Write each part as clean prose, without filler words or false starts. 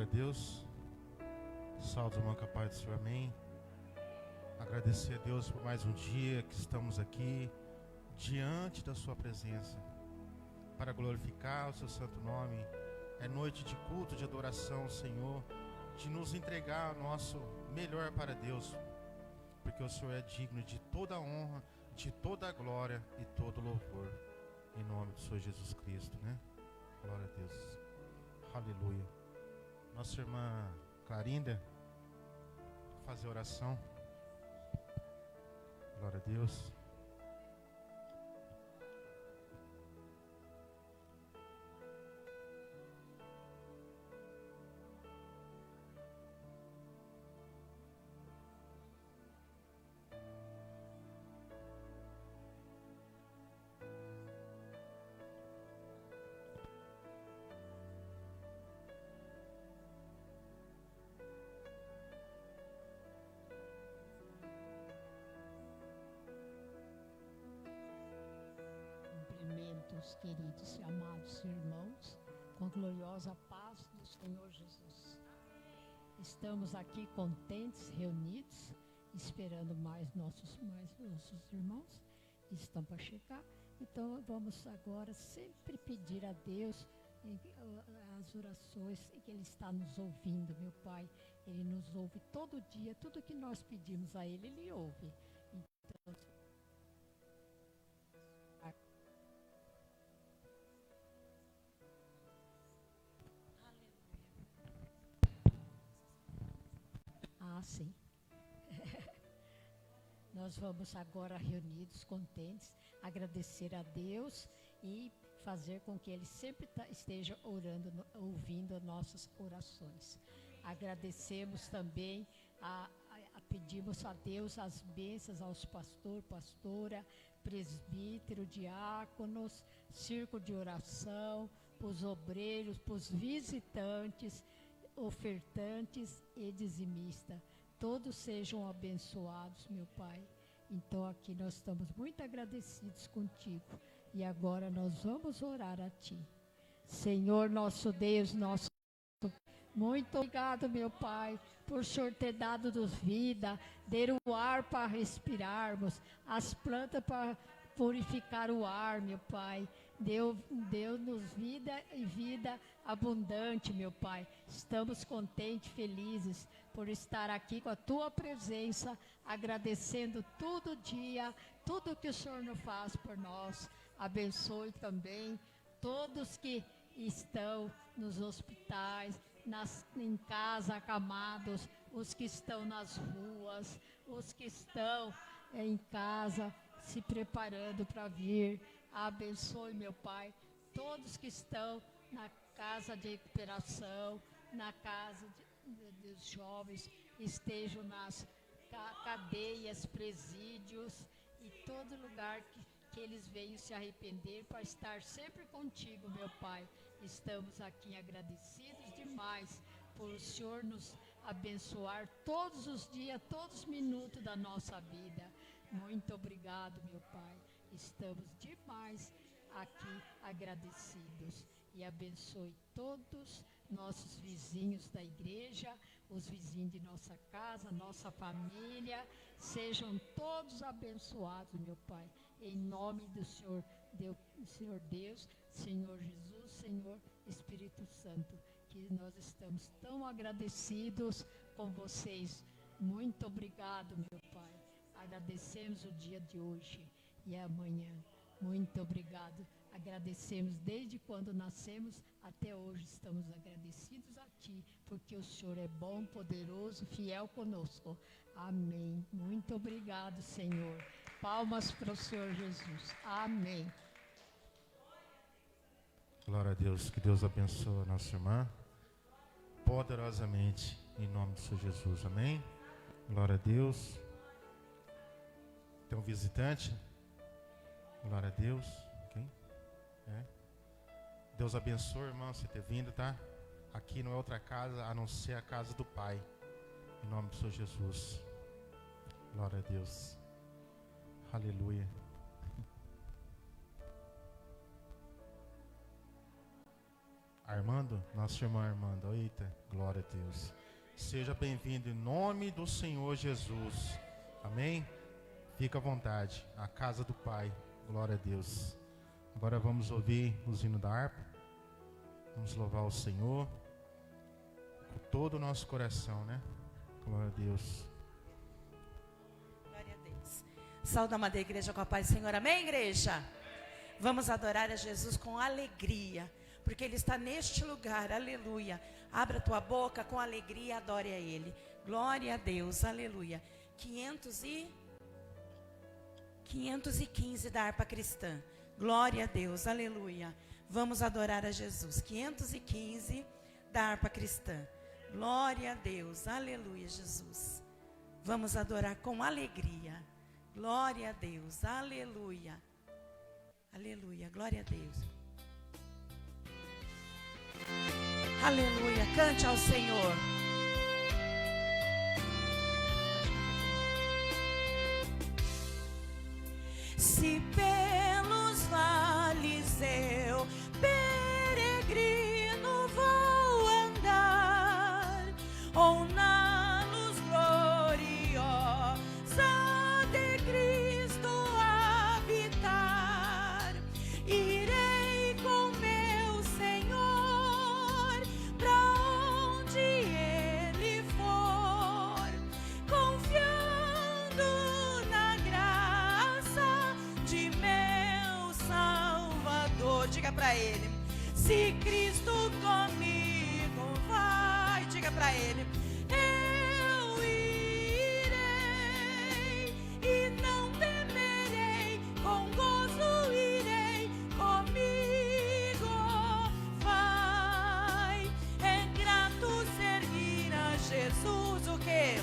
Glória a Deus. Salve, irmão, com a paz do Senhor, amém. Agradecer a Deus por mais um dia que estamos aqui diante da sua presença para glorificar o seu santo nome. É noite de culto, de adoração, Senhor, de nos entregar o nosso melhor para Deus, porque o Senhor é digno de toda a honra, de toda a glória e todo o louvor, em nome do Senhor Jesus Cristo, né? Glória a Deus. Aleluia. Nossa irmã Clarinda fazer oração. Glória a Deus. Cumprimentos, queridos e amados irmãos, com a gloriosa paz do Senhor Jesus. Estamos aqui contentes, reunidos, esperando mais nossos irmãos que estão para chegar. Então vamos agora sempre pedir a Deus as orações que Ele está nos ouvindo, meu Pai. Ele nos ouve todo dia, tudo que nós pedimos a Ele, Ele ouve. Então, sim. Nós vamos agora reunidos, contentes, agradecer a Deus e fazer com que Ele sempre esteja orando, ouvindo nossas orações. Agradecemos também, pedimos a Deus as bênçãos aos pastor, pastora, presbítero, diáconos, círculo de oração, para os obreiros, para os visitantes, ofertantes e dizimistas. Todos sejam abençoados, meu Pai. Então aqui nós estamos muito agradecidos contigo. E agora nós vamos orar a Ti. Senhor, nosso Deus, muito obrigado, meu Pai, por o Senhor ter dado-nos vida, dar o ar para respirarmos, as plantas para purificar o ar, meu Pai. Deu-nos vida e vida abundante, meu Pai. Estamos contentes, felizes por estar aqui com a Tua presença, agradecendo todo dia, tudo que o Senhor nos faz por nós. Abençoe também todos que estão nos hospitais, em casa, acamados, os que estão nas ruas, os que estão em casa, se preparando para vir. Abençoe, meu Pai, todos que estão na casa de recuperação, na casa dos jovens, estejam nas cadeias, presídios e todo lugar que eles venham se arrepender para estar sempre contigo, meu Pai. Estamos aqui agradecidos demais por o Senhor nos abençoar todos os dias, todos os minutos da nossa vida. Muito obrigado, meu Pai. Estamos demais aqui agradecidos. E abençoe todos nossos vizinhos da igreja, os vizinhos de nossa casa, nossa família. Sejam todos abençoados, meu Pai. Em nome do Senhor Deus, Senhor Jesus, Senhor Espírito Santo, que nós estamos tão agradecidos com vocês. Muito obrigado, meu Pai. Agradecemos o dia de hoje e amanhã. Muito obrigado. Agradecemos desde quando nascemos até hoje. Estamos agradecidos a Ti, porque o Senhor é bom, poderoso, fiel conosco. Amém. Muito obrigado, Senhor. Palmas para o Senhor Jesus. Amém. Glória a Deus. Que Deus abençoe a nossa irmã poderosamente, em nome do Senhor Jesus. Amém. Glória a Deus. Tem um visitante? Glória a Deus. Quem? É. Deus abençoe, irmão, você ter vindo, tá? Aqui não é outra casa a não ser a casa do Pai. Em nome do Senhor Jesus. Glória a Deus. Aleluia. A Armando? Nosso irmão Armando. Eita, glória a Deus. Seja bem-vindo em nome do Senhor Jesus. Amém? Fica à vontade. A casa do Pai. Glória a Deus. Agora vamos ouvir o hino da harpa. Vamos louvar o Senhor com todo o nosso coração, né? Glória a Deus. Glória a Deus. Saúde, amada igreja, com a paz do Senhor. Amém, igreja? Vamos adorar a Jesus com alegria, porque Ele está neste lugar. Aleluia. Abra tua boca com alegria e adore a Ele. Glória a Deus. Aleluia. 515 da harpa cristã. Glória a Deus. Aleluia. Vamos adorar a Jesus. 515 da harpa cristã. Glória a Deus. Aleluia, Jesus. Vamos adorar com alegria. Glória a Deus. Aleluia. Aleluia. Glória a Deus. Aleluia. Cante ao Senhor. Se pelos vales eu peregrino vou andar, ou na luz gloriosa de Cristo habitar, irei com meu Senhor pra onde Ele for, confiando na graça de meu Salvador. Diga pra Ele: se Cristo comigo vai, diga pra Ele: eu irei e não temerei, com gozo irei, comigo vai. É grato servir a Jesus, o que?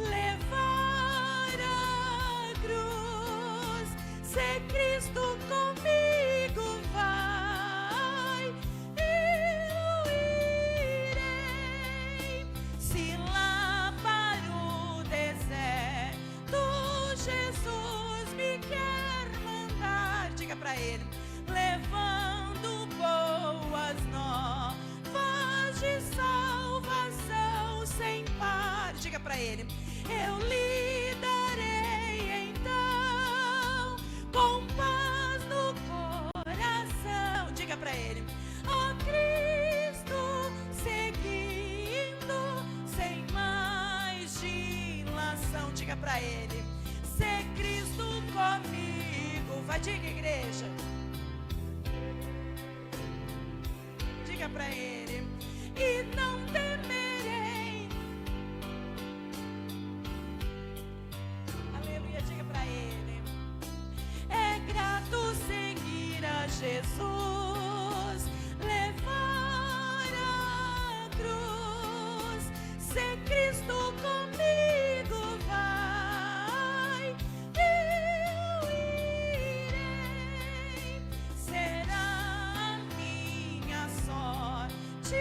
Levar a cruz. Se Cristo comigo vai, eu irei. Se lá para o deserto Jesus me quer mandar, diga pra Ele: levando boas novas de salvação sem par, diga pra Ele: eu lhe darei então com paz no coração. Diga pra Ele: ó Cristo, seguindo sem mais dilação. Diga pra Ele: se Cristo comigo vai. Diga, igreja. Diga pra Ele: e não temerei. Aleluia, diga pra Ele: é grato seguir a Jesus, levar a cruz. Se Cristo comigo vai, eu irei. Será a minha sorte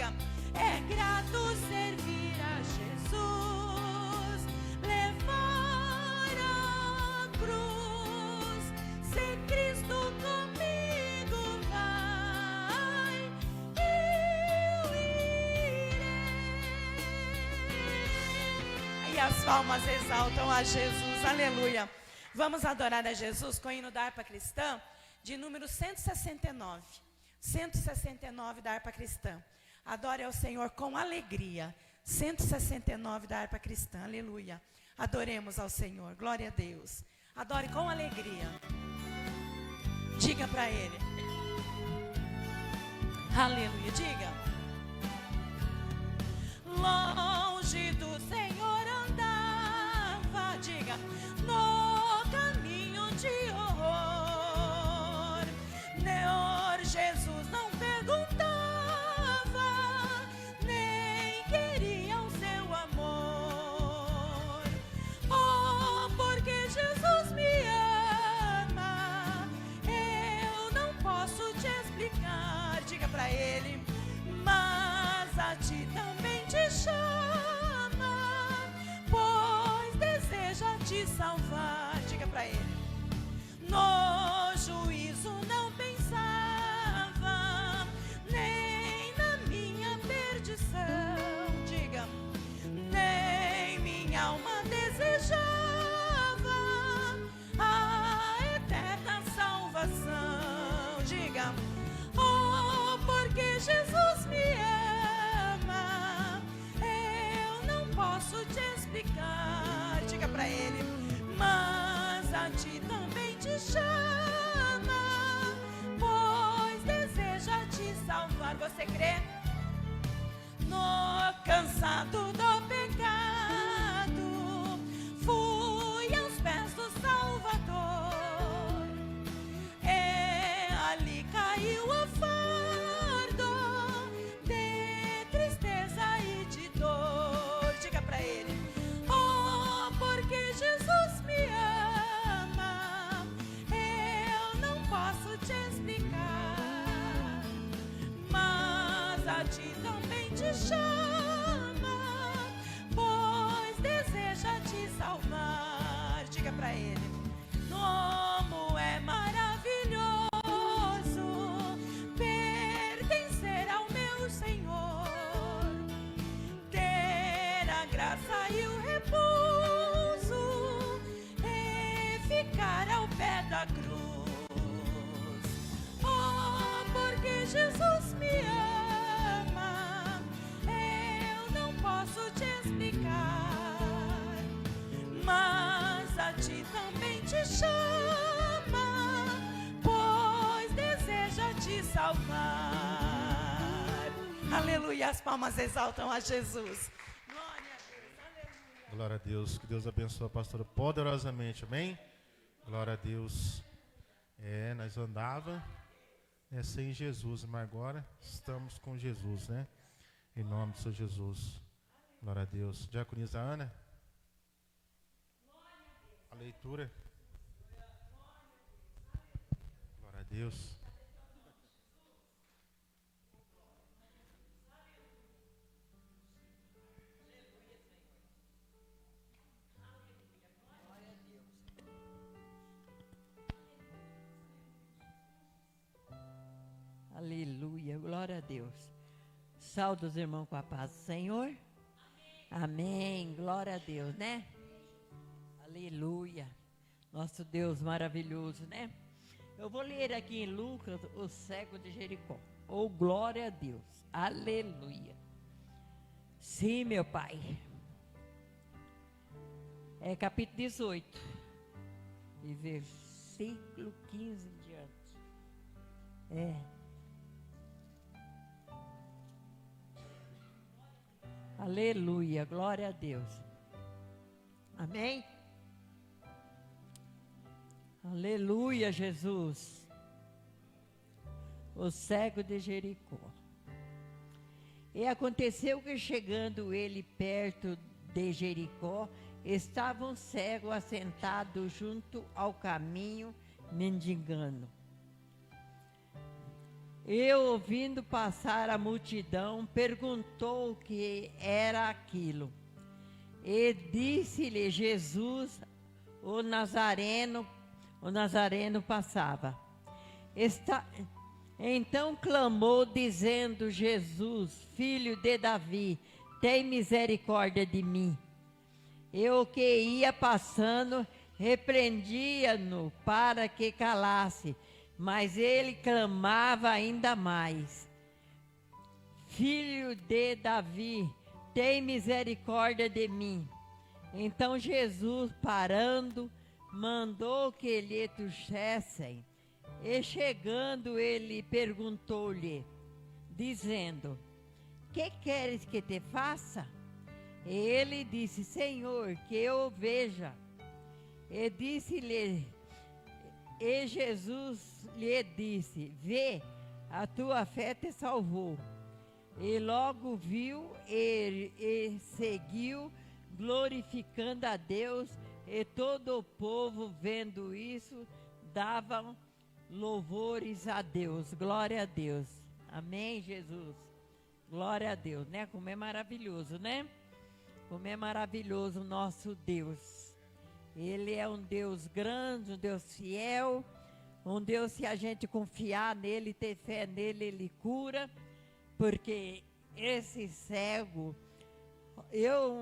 Diga, é grato servir a Jesus, levar a cruz, se Cristo comigo vai, eu irei. E as palmas exaltam a Jesus, aleluia. Vamos adorar a Jesus com o hino da harpa cristã, de número 169. 169 da harpa cristã. Adore ao Senhor com alegria. 169 da harpa cristã, aleluia. Adoremos ao Senhor, glória a Deus. Adore com alegria. Diga para Ele. Aleluia, diga. Longe do Senhor andava, diga, no caminho de horror. Senhor Jesus não perguntava, nem queria o seu amor. Oh, porque Jesus me ama, eu não posso te explicar. Diga para Ele, mas a ti também te chama, pois deseja te salvar. Diga para Ele. No juízo não pensava, nem na minha perdição. Diga, nem minha alma desejava a eterna salvação. Diga, oh, porque Jesus me ama, eu não posso te explicar. Diga para Ele, mas a ti também te chama, pois deseja te salvar. Você crê? No cansado do pecado, fui aos pés do Salvador, e ali caiu o fardo de tristeza e de dor. Diga para Ele, oh, porque Jesus me ama, eu não posso te explicar, mas a ti também te chama, pois deseja te salvar. Diga para Ele, como é maravilhoso pertencer ao meu Senhor, ter a graça e o repouso e ficar ao pé da cruz. Oh, porque Jesus me ama, eu não posso te explicar, mas a ti também te chama, pois deseja te salvar. Aleluia, as palmas exaltam a Jesus. Glória a Deus, aleluia. Glória a Deus, que Deus abençoe a pastora poderosamente, amém? Glória a Deus. Nós andava sem Jesus, mas agora estamos com Jesus, né? Em nome do Senhor Jesus. Glória a Deus. Diaconisa Ana. A leitura. Glória a Deus. Aleluia, glória a Deus. Saúde os irmãos com a paz do Senhor. Amém, glória a Deus, né? Aleluia, nosso Deus maravilhoso, né? Eu vou ler aqui em Lucas, o cego de Jericó. Oh, glória a Deus, aleluia. Sim, meu Pai. É capítulo 18, e versículo 15 em diante. Aleluia, glória a Deus. Amém? Aleluia, Jesus. O cego de Jericó. E aconteceu que, chegando ele perto de Jericó, estava um cego assentado junto ao caminho, mendigando. E ouvindo passar a multidão, perguntou o que era aquilo. E disse-lhe Jesus, o Nazareno passava. Então clamou, dizendo: Jesus, filho de Davi, tem misericórdia de mim. Eu que ia passando, repreendia-no para que calasse, mas ele clamava ainda mais: Filho de Davi, tem misericórdia de mim. Então Jesus, parando, mandou que lhe trouxessem. E chegando, ele perguntou-lhe, dizendo: Que queres que te faça? E ele disse: Senhor, que eu veja. E Jesus lhe disse: Vê, a tua fé te salvou. E logo viu e seguiu, glorificando a Deus, e todo o povo, vendo isso, davam louvores a Deus. Glória a Deus. Amém, Jesus. Glória a Deus, né? Como é maravilhoso, né? Como é maravilhoso o nosso Deus. Ele é um Deus grande, um Deus fiel, um Deus, se a gente confiar nele, ter fé nele, ele cura. Porque esse cego, eu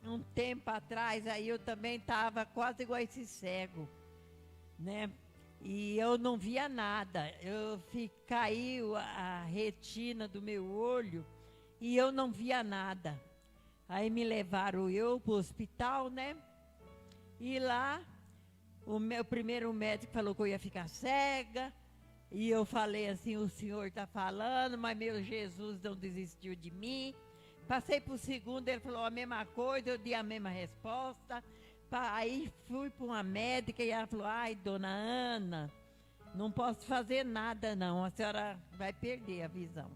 um tempo atrás, aí eu também estava quase igual esse cego, né? E eu não via nada, caiu a retina do meu olho e eu não via nada. Aí me levaram para o hospital, né? E lá, o meu primeiro médico falou que eu ia ficar cega. E eu falei assim: o senhor está falando, mas meu Jesus não desistiu de mim. Passei para o segundo, ele falou a mesma coisa, eu dei a mesma resposta. Aí fui para uma médica e ela falou: ai, dona Ana, não posso fazer nada não, a senhora vai perder a visão.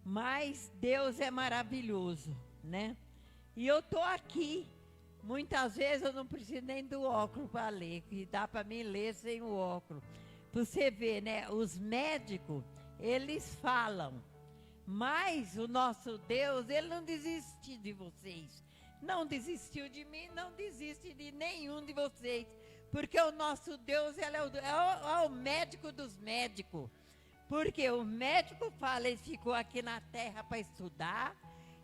Mas Deus é maravilhoso, né? E eu estou aqui. Muitas vezes eu não preciso nem do óculos para ler, que dá para mim ler sem o óculos. Você vê, né? Os médicos, eles falam, mas o nosso Deus, ele não desiste de vocês. Não desistiu de mim, não desiste de nenhum de vocês. Porque o nosso Deus, ele é o médico dos médicos. Porque o médico fala, ele ficou aqui na terra para estudar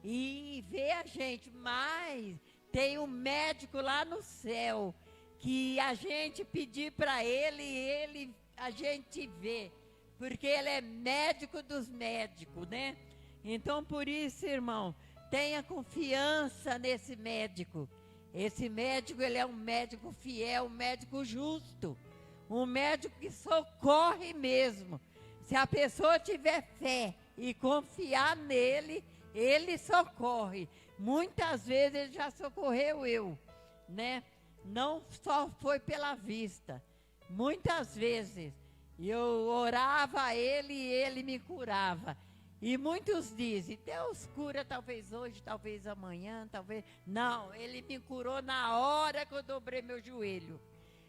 e ver a gente, mas tem um médico lá no céu, que a gente pedir para ele, a gente vê, porque ele é médico dos médicos, né? Então, por isso, irmão, tenha confiança nesse médico. Esse médico, ele é um médico fiel, um médico justo, um médico que socorre mesmo. Se a pessoa tiver fé e confiar nele, ele socorre. Muitas vezes ele já socorreu eu, né? Não só foi pela vista. Muitas vezes eu orava a ele e ele me curava. E muitos dizem: Deus cura talvez hoje, talvez amanhã, talvez... Não, ele me curou na hora que eu dobrei meu joelho.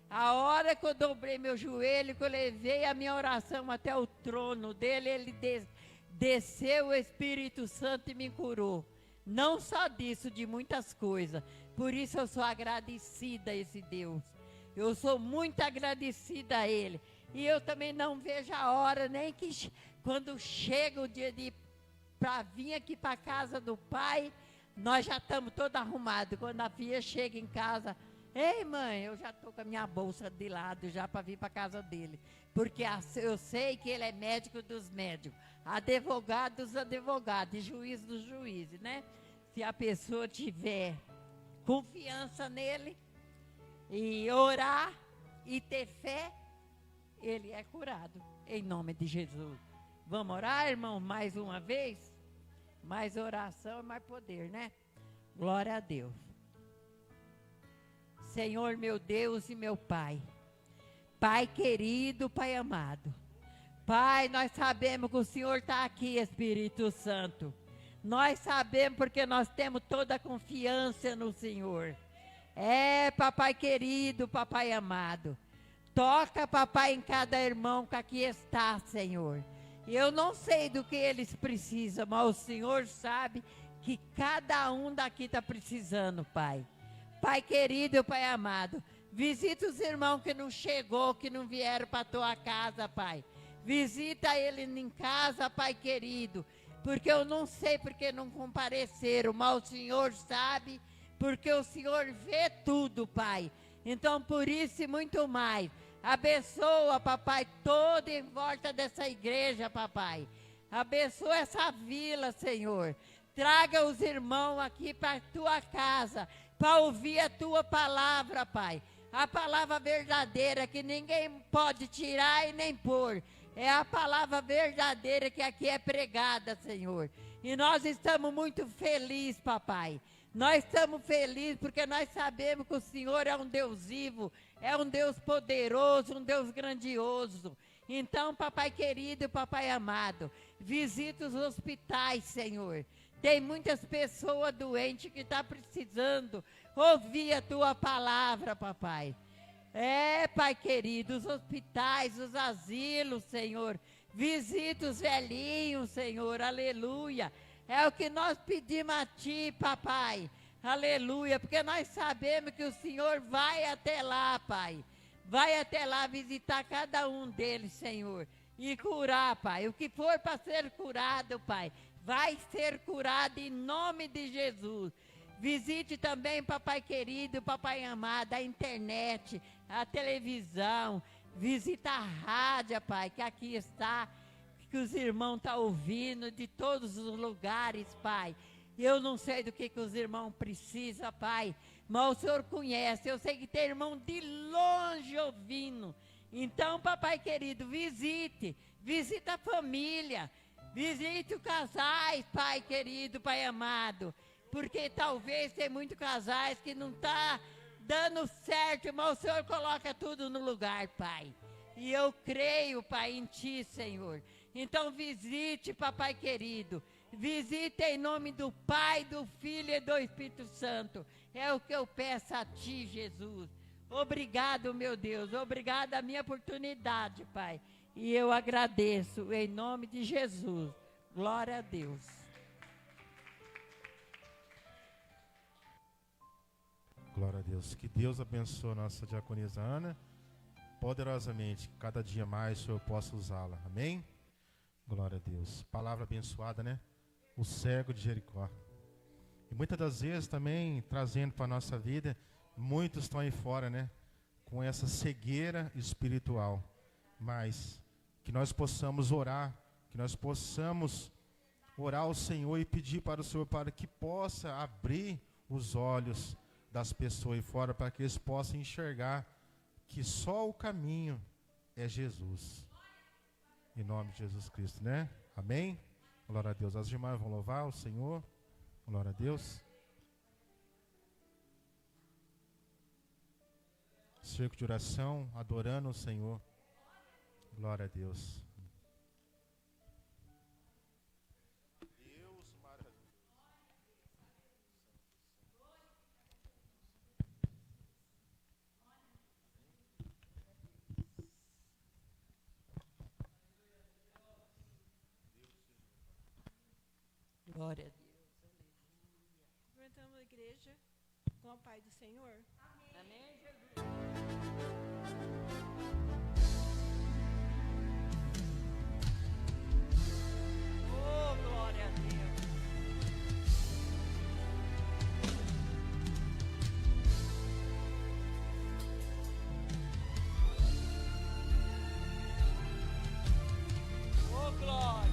A hora que eu dobrei meu joelho, que eu levei a minha oração até o trono dele, ele desceu o Espírito Santo e me curou. Não só disso, de muitas coisas. Por isso eu sou agradecida a esse Deus. Eu sou muito agradecida a ele. E eu também não vejo a hora, nem que quando chega o dia para vir aqui para a casa do pai, nós já estamos todos arrumados. Quando a filha chega em casa: ei, mãe, eu já estou com a minha bolsa de lado já para vir para a casa dele. Porque eu sei que ele é médico dos médicos, advogado dos advogados e juiz dos juízes, né? Se a pessoa tiver confiança nele e orar e ter fé, ele é curado, em nome de Jesus. Vamos orar, irmão, mais uma vez? Mais oração e mais poder, né? Glória a Deus. Senhor, meu Deus e meu Pai, Pai querido, Pai amado, Pai, nós sabemos que o Senhor está aqui, Espírito Santo. Nós sabemos porque nós temos toda a confiança no Senhor. É, papai querido, papai amado. Toca, papai, em cada irmão que aqui está, Senhor. Eu não sei do que eles precisam, mas o Senhor sabe que cada um daqui está precisando, Pai. Pai querido, Pai amado, visita os irmãos que não chegou, que não vieram para a tua casa, Pai. Visita ele em casa, Pai querido, porque eu não sei porque não compareceram, mas o Senhor sabe, porque o Senhor vê tudo, Pai. Então, por isso e muito mais, abençoa, papai, toda em volta dessa igreja, papai. Abençoa essa vila, Senhor. Traga os irmãos aqui para a tua casa, para ouvir a tua palavra, Pai. A palavra verdadeira que ninguém pode tirar e nem pôr. É a palavra verdadeira que aqui é pregada, Senhor. E nós estamos muito felizes, papai. Nós estamos felizes porque nós sabemos que o Senhor é um Deus vivo, é um Deus poderoso, um Deus grandioso. Então, papai querido, papai amado, visita os hospitais, Senhor. Tem muitas pessoas doentes que estão precisando ouvir a tua palavra, papai. É, Pai querido, os hospitais, os asilos, Senhor. Visita os velhinhos, Senhor, aleluia. É o que nós pedimos a Ti, papai, aleluia. Porque nós sabemos que o Senhor vai até lá, Pai. Vai até lá visitar cada um deles, Senhor. E curar, Pai. O que for para ser curado, Pai, vai ser curado em nome de Jesus. Visite também, papai querido, papai amado, a internet, a televisão. Visita a rádio, Pai, que aqui está, que os irmãos estão ouvindo de todos os lugares, Pai. Eu não sei do que os irmãos precisam, Pai, mas o Senhor conhece. Eu sei que tem irmão de longe ouvindo. Então, papai querido, visita a família, visite os casais, Pai querido, Pai amado. Porque talvez tem muitos casais que não está dando certo, mas o Senhor coloca tudo no lugar, Pai. E eu creio, Pai, em Ti, Senhor. Então visite, papai querido. Visite em nome do Pai, do Filho e do Espírito Santo. É o que eu peço a Ti, Jesus. Obrigado, meu Deus. Obrigado a minha oportunidade, Pai. E eu agradeço em nome de Jesus. Glória a Deus. Glória a Deus. Que Deus abençoe a nossa diaconisa Ana poderosamente. Cada dia mais o Senhor possa usá-la. Amém? Glória a Deus. Palavra abençoada, né? O cego de Jericó. E muitas das vezes também trazendo para a nossa vida, muitos estão aí fora, né? Com essa cegueira espiritual. Mas que nós possamos orar, que nós possamos orar ao Senhor e pedir para o Senhor para que possa abrir os olhos das pessoas aí fora, para que eles possam enxergar que só o caminho é Jesus. Em nome de Jesus Cristo, né? Amém? Glória a Deus. As irmãs vão louvar o Senhor. Glória a Deus. Cerco de oração, adorando o Senhor. Glória a Deus. Deus maravilhoso. Glória a Deus. Cumprimentamos a igreja com a paz do Senhor. Amém, Jesus. Oh, glória a Deus. Oh, glória.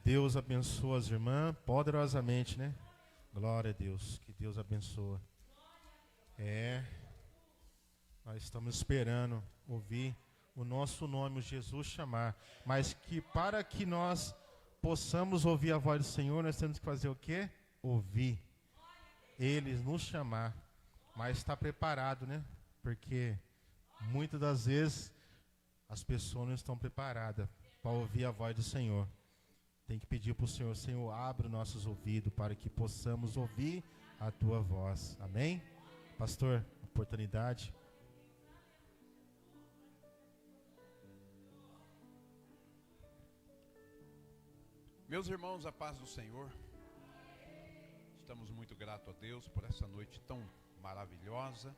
Deus abençoe as irmãs poderosamente, né? Glória a Deus, que Deus abençoe. Nós estamos esperando ouvir o nosso nome, Jesus, chamar. Mas que para que nós possamos ouvir a voz do Senhor, nós temos que fazer o quê? Ouvir. Ele nos chamar. Mas estar preparado, né? Porque muitas das vezes as pessoas não estão preparadas para ouvir a voz do Senhor. Tem que pedir para o Senhor, Senhor, abre os nossos ouvidos para que possamos ouvir a tua voz. Amém? Pastor, oportunidade. Meus irmãos, a paz do Senhor. Estamos muito gratos a Deus por essa noite tão maravilhosa.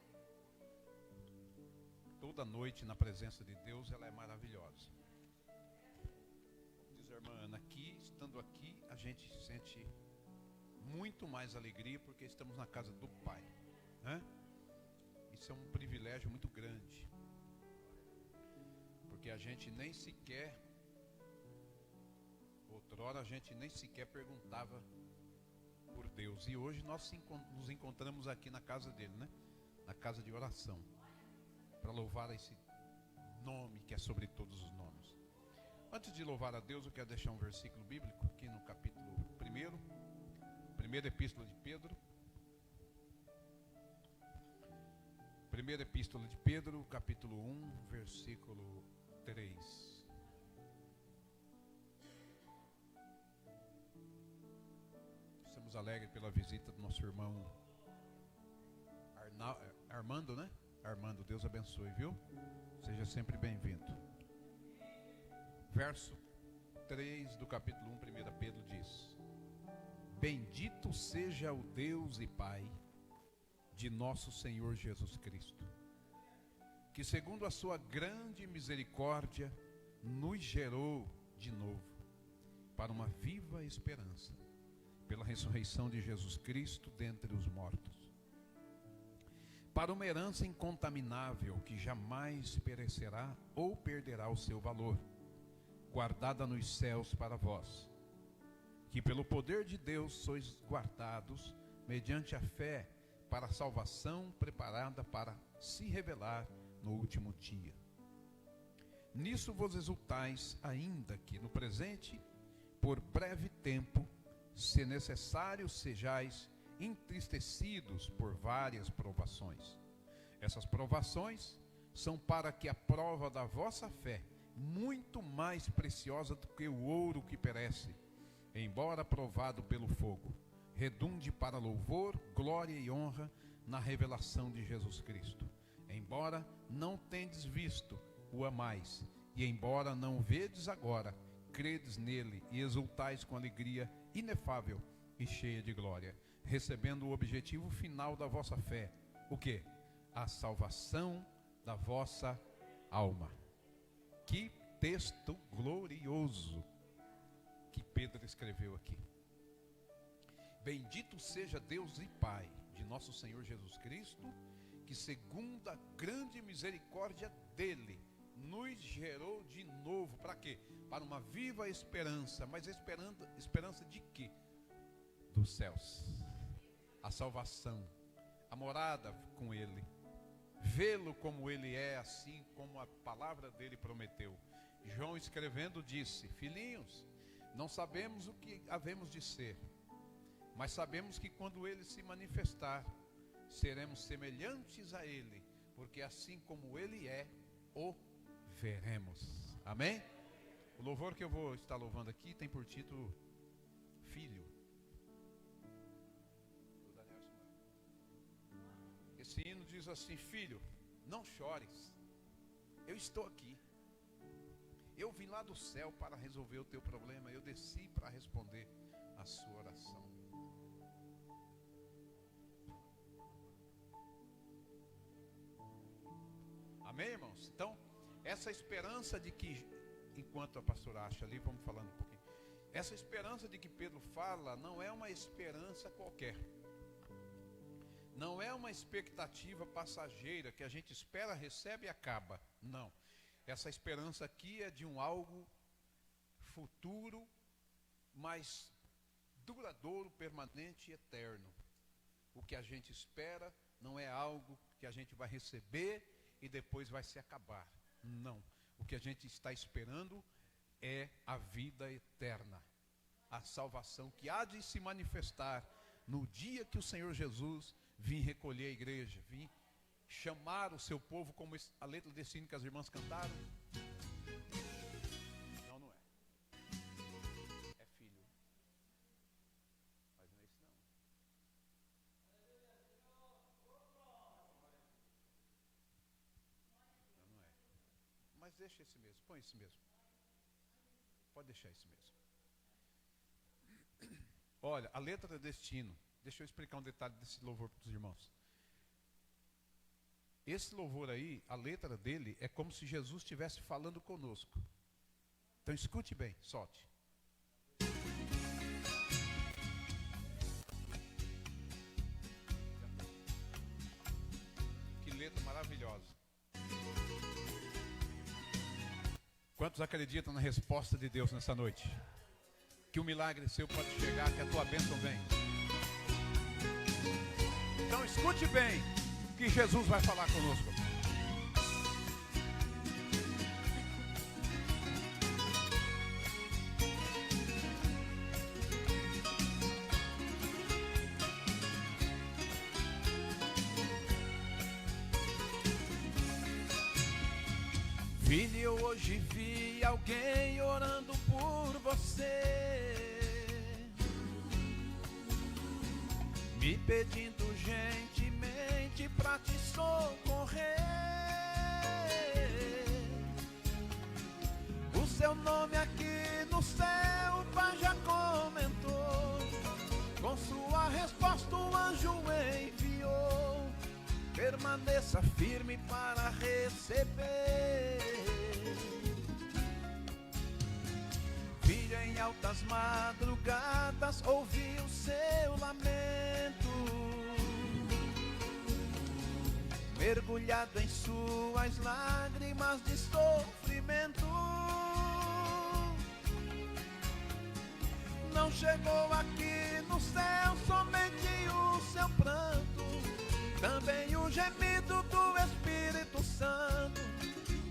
Toda noite na presença de Deus, ela é maravilhosa. Como diz a irmã Ana, estando aqui, a gente sente muito mais alegria porque estamos na casa do Pai, né? Isso é um privilégio muito grande, porque a gente nem sequer, outrora a gente nem sequer perguntava por Deus, e hoje nós nos encontramos aqui na casa dele, né? Na casa de oração, para louvar esse nome que é sobre todos os nomes. Antes de louvar a Deus, eu quero deixar um versículo bíblico aqui no capítulo 1, primeira epístola de Pedro. Primeira epístola de Pedro, capítulo 1, versículo 3. Estamos alegres pela visita do nosso irmão Armando, né? Armando, Deus abençoe, viu? Seja sempre bem-vindo. Verso 3 do capítulo 1, 1 Pedro diz: Bendito seja o Deus e Pai de nosso Senhor Jesus Cristo, que segundo a sua grande misericórdia nos gerou de novo para uma viva esperança, pela ressurreição de Jesus Cristo dentre os mortos, para uma herança incontaminável que jamais perecerá ou perderá o seu valor, guardada nos céus para vós, que pelo poder de Deus sois guardados mediante a fé para a salvação preparada para se revelar no último dia. Nisso vos exultais, ainda que no presente, por breve tempo, se necessário, sejais entristecidos por várias provações. Essas provações são para que a prova da vossa fé, muito mais preciosa do que o ouro que perece, embora provado pelo fogo, redunde para louvor, glória e honra na revelação de Jesus Cristo. Embora não tendes visto, o amais, e embora não o vedes agora, credes nele e exultais com alegria inefável e cheia de glória, recebendo o objetivo final da vossa fé, o quê? A salvação da vossa alma. Que texto glorioso que Pedro escreveu aqui. Bendito seja Deus e Pai de nosso Senhor Jesus Cristo, que segundo a grande misericórdia dele, nos gerou de novo, para quê? Para uma viva esperança, mas esperança de quê? Dos céus, a salvação, a morada com ele, vê-lo como ele é, assim como a palavra dele prometeu. João escrevendo disse: filhinhos, não sabemos o que havemos de ser, mas sabemos que quando ele se manifestar, seremos semelhantes a ele, porque assim como ele é, o veremos. Amém? O louvor que eu vou estar louvando aqui tem por título Filho. Esse hino diz assim: filho, não chores, eu estou aqui. Eu vim lá do céu para resolver o teu problema, eu desci para responder a sua oração. Amém, irmãos? Então, essa esperança de que, enquanto a pastora acha ali, vamos falando um pouquinho. Essa esperança de que Pedro fala não é uma esperança qualquer. Não é uma expectativa passageira que a gente espera, recebe e acaba. Não. Essa esperança aqui é de um algo futuro, mas duradouro, permanente e eterno. O que a gente espera não é algo que a gente vai receber e depois vai se acabar. Não. O que a gente está esperando é a vida eterna. A salvação que há de se manifestar no dia que o Senhor Jesus vir recolher a igreja, vir chamar o seu povo, como a letra desse hino que as irmãs cantaram. Não, não é. É filho. Mas não é isso não. Não, não é. Mas deixa esse mesmo, põe esse mesmo. Pode deixar esse mesmo. Olha, a letra do destino. Deixa eu explicar um detalhe desse louvor para os irmãos. Esse louvor aí, a letra dele é como se Jesus estivesse falando conosco. Então escute bem, solte. Que letra maravilhosa. Quantos acreditam na resposta de Deus nessa noite? Que o milagre seu pode chegar, que a tua bênção vem. Então escute bem, que Jesus vai falar conosco. Filho, eu hoje vi alguém orando por você, me pedindo gentilmente pra te socorrer. O seu nome aqui no céu, o Pai já comentou. Com sua resposta o anjo enviou. Permaneça firme para receber. Filho, em altas madrugadas ouvi o seu lamento, mergulhado em suas lágrimas de sofrimento. Não chegou aqui no céu somente o seu pranto, também o gemido do Espírito Santo,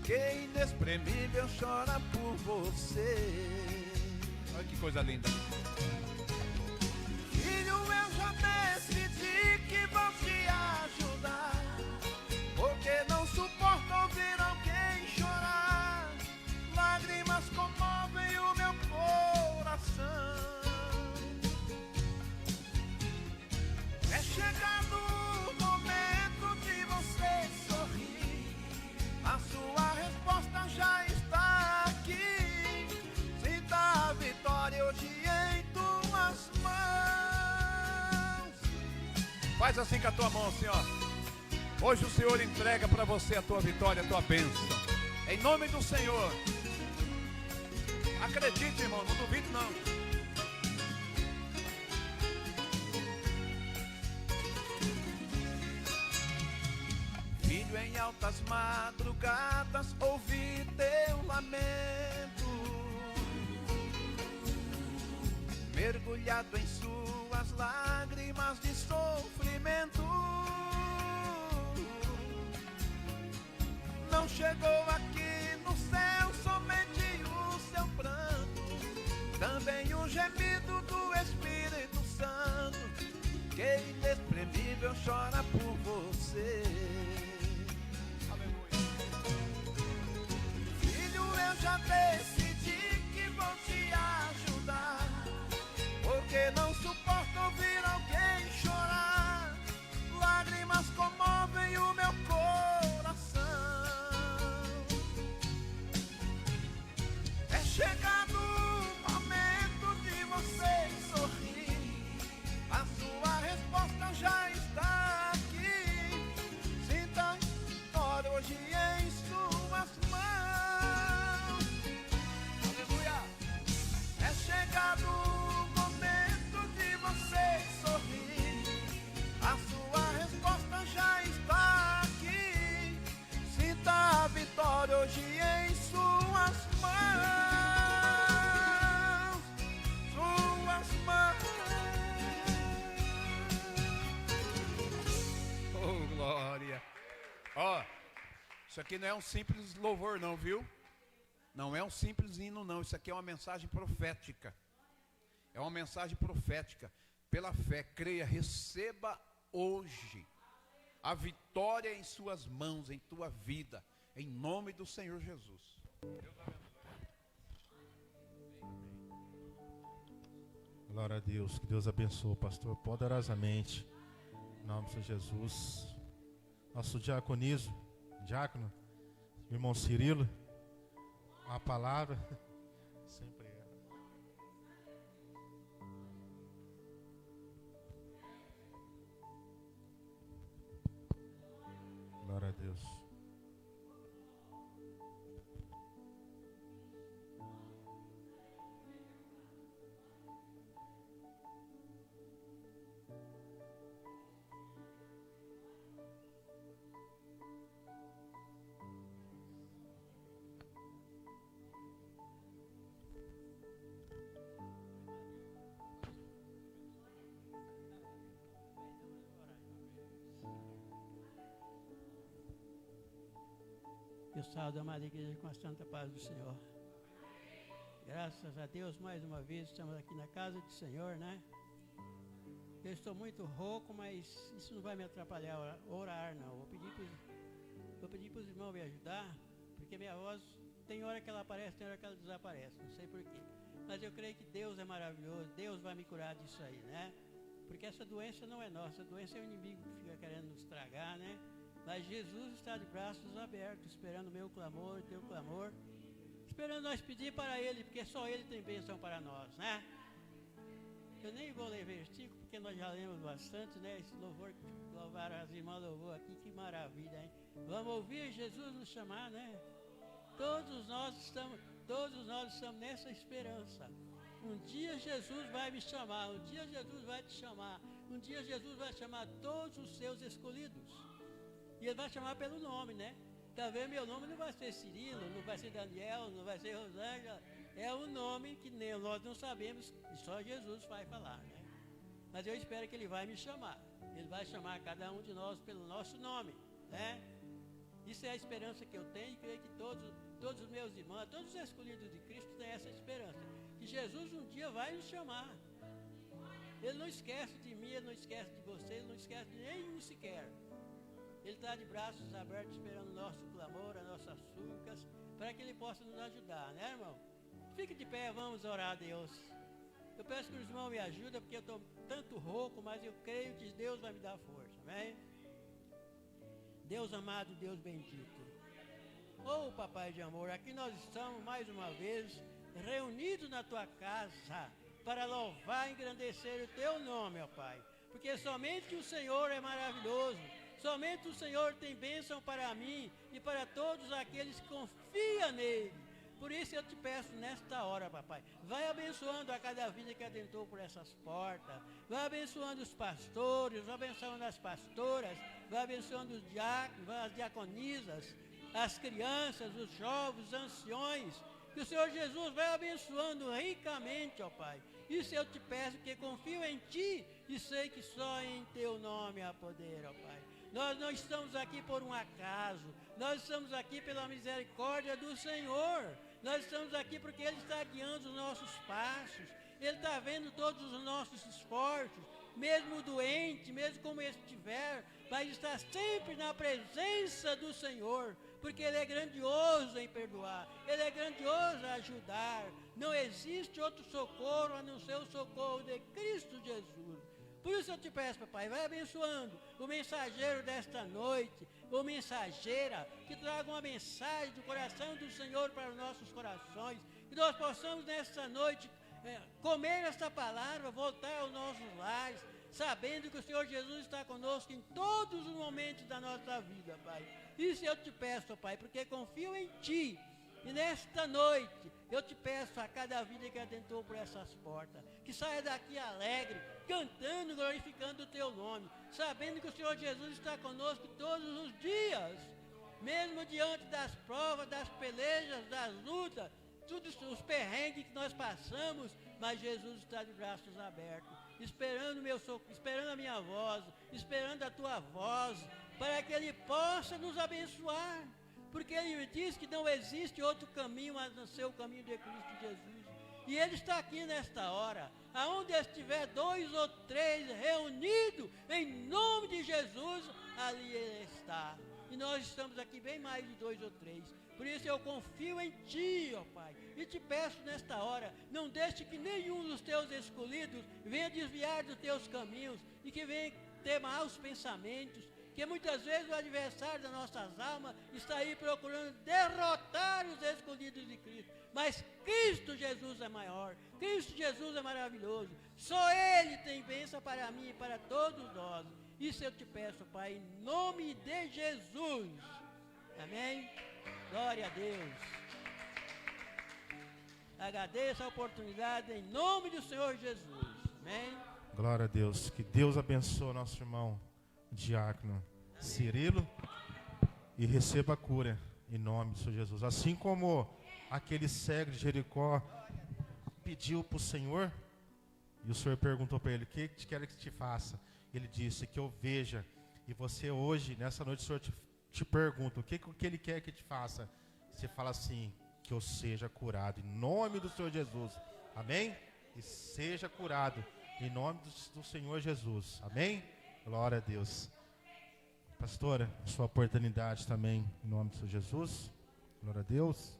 que inexprimível chora por você. Olha que coisa linda. Filho, eu já decidi que vou te ajudar, porque não suporto ouvir alguém chorar. Lágrimas comovem o meu coração. É chegado o momento de você sorrir, a sua resposta já está aqui. Sinta a vitória hoje em tuas mãos. Faz assim com a tua mão, assim, ó. Hoje o Senhor entrega para você a tua vitória, a tua bênção. Em nome do Senhor. Acredite, irmão, não duvide não. Filho, em altas madrugadas ouvi teu lamento, mergulhado em suas lágrimas de sofrimento. Não chegou aqui no céu somente o seu pranto, também o gemido do Espírito Santo, que inexprimível chora por você. Aleluia. Filho, eu já decidi que vou te ajudar, porque não suporto ouvir alguém chorar. Lágrimas comovem o meu coração. É chegado o momento de você sorrir, a sua resposta já está aqui. Sinta a vitória hoje em suas mãos. Aleluia. É chegado o momento de você sorrir, a sua resposta já está aqui. Sinta a vitória hoje em suas mãos. Isso aqui não é um simples louvor não, viu? Não é um simples hino não, isso aqui é uma mensagem profética. É uma mensagem profética. Pela fé, creia, receba hoje a vitória em suas mãos, em tua vida, em nome do Senhor Jesus. Glória a Deus, que Deus abençoe o pastor poderosamente, em nome do Senhor Jesus. Nosso diácono, irmão Cirilo, a palavra, sempre é. Glória a Deus. Eu saúdo a amada igreja com a santa paz do Senhor. Graças a Deus, mais uma vez, estamos aqui na casa do Senhor, né? Eu estou muito rouco, mas isso não vai me atrapalhar a orar, não. Vou pedir para os irmãos me ajudar, porque minha voz, tem hora que ela aparece, tem hora que ela desaparece, não sei porquê. Mas eu creio que Deus é maravilhoso, Deus vai me curar disso aí, né? Porque essa doença não é nossa, a doença é o inimigo que fica querendo nos tragar, né? Mas Jesus está de braços abertos, esperando o meu clamor, o teu clamor, esperando nós pedir para Ele, porque só Ele tem bênção para nós, né? Eu nem vou ler versículo, porque nós já lemos bastante, né? Esse louvor que louvaram as irmãs louvou aqui, que maravilha, hein? Vamos ouvir Jesus nos chamar, né? Todos nós estamos nessa esperança. Um dia Jesus vai me chamar, um dia Jesus vai te chamar, um dia Jesus vai chamar todos os seus escolhidos. E Ele vai chamar pelo nome, né? Talvez meu nome não vai ser Cirilo, não vai ser Daniel, não vai ser Rosângela. É um nome que nós não sabemos e só Jesus vai falar, né? Mas eu espero que Ele vai me chamar. Ele vai chamar cada um de nós pelo nosso nome, né? Isso é a esperança que eu tenho e creio que todos os meus irmãos, todos os escolhidos de Cristo têm essa esperança. Que Jesus um dia vai nos chamar. Ele não esquece de mim, Ele não esquece de você, Ele não esquece de nenhum sequer. Ele está de braços abertos esperando o nosso clamor, as nossas súplicas, para que Ele possa nos ajudar, né, irmão? Fique de pé, vamos orar a Deus. Eu peço que os irmãos me ajudem, porque eu estou tanto rouco, mas eu creio que Deus vai me dar força, amém? Deus amado, Deus bendito. Oh, papai de amor, aqui nós estamos mais uma vez reunidos na tua casa para louvar e engrandecer o teu nome, ó Pai. Porque somente o Senhor é maravilhoso. Somente o Senhor tem bênção para mim e para todos aqueles que confiam nele. Por isso eu te peço nesta hora, papai, vai abençoando a cada vida que adentrou por essas portas, vai abençoando os pastores, vai abençoando as pastoras, vai abençoando os diáconos, as diaconisas, as crianças, os jovens, os anciões, que o Senhor Jesus vai abençoando ricamente, ó Pai. Isso eu te peço, porque confio em Ti e sei que só em Teu nome há poder, ó Pai. Nós não estamos aqui por um acaso, nós estamos aqui pela misericórdia do Senhor. Nós estamos aqui porque Ele está guiando os nossos passos, Ele está vendo todos os nossos esforços, mesmo doente, mesmo como estiver, vai estar sempre na presença do Senhor, porque Ele é grandioso em perdoar, Ele é grandioso em ajudar. Não existe outro socorro a não ser o socorro de Cristo Jesus. Por isso eu te peço, papai, vai abençoando o mensageiro desta noite, ou mensageira, que traga uma mensagem do coração do Senhor para os nossos corações, que nós possamos nesta noite comer esta palavra, voltar aos nossos lares, sabendo que o Senhor Jesus está conosco em todos os momentos da nossa vida, Pai. Isso eu te peço, Pai, porque confio em Ti. E nesta noite, eu te peço a cada vida que adentrou por essas portas, que saia daqui alegre, cantando, glorificando o Teu nome, sabendo que o Senhor Jesus está conosco todos os dias, mesmo diante das provas, das pelejas, das lutas, todos os perrengues que nós passamos, mas Jesus está de braços abertos, esperando a minha voz, esperando a Tua voz, para que Ele possa nos abençoar. porque ele diz que não existe outro caminho a não ser o caminho de Cristo Jesus. E Ele está aqui nesta hora, aonde estiver 2 ou 3 reunidos em nome de Jesus, ali Ele está. E nós estamos aqui bem mais de 2 ou 3. Por isso eu confio em Ti, ó Pai, e te peço nesta hora, não deixe que nenhum dos Teus escolhidos venha desviar dos Teus caminhos e que venha ter maus pensamentos, que muitas vezes o adversário das nossas almas está aí procurando derrotar os escolhidos de Cristo. Mas Cristo Jesus é maior, Cristo Jesus é maravilhoso, só Ele tem bênção para mim e para todos nós. Isso eu te peço, Pai, em nome de Jesus. Amém? Glória a Deus. Agradeço a oportunidade em nome do Senhor Jesus. Amém? Glória a Deus. Que Deus abençoe nosso irmão diácono Cirilo e receba a cura em nome do Senhor Jesus. Assim como aquele cego de Jericó pediu para o Senhor, e o Senhor perguntou para ele: o que quer que te faça? Ele disse: que eu veja. E você hoje, nessa noite, o Senhor te pergunta: o que Ele quer que te faça? Você fala assim: que eu seja curado em nome do Senhor Jesus. Amém? E seja curado em nome do Senhor Jesus. Amém? Glória a Deus. Pastora, sua oportunidade também em nome do Senhor Jesus. Glória a Deus.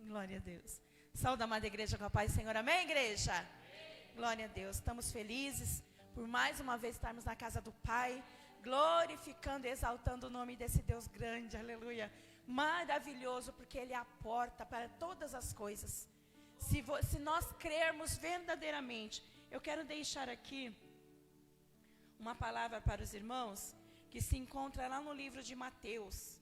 Glória a Deus. Saúde, amada igreja, com a paz do Senhor. Amém, igreja? Amém. Glória a Deus. Estamos felizes por mais uma vez estarmos na casa do Pai, glorificando e exaltando o nome desse Deus grande. Aleluia. Maravilhoso, porque Ele é a porta para todas as coisas. Se nós crermos verdadeiramente, eu quero deixar aqui uma palavra para os irmãos, que se encontra lá no livro de Mateus,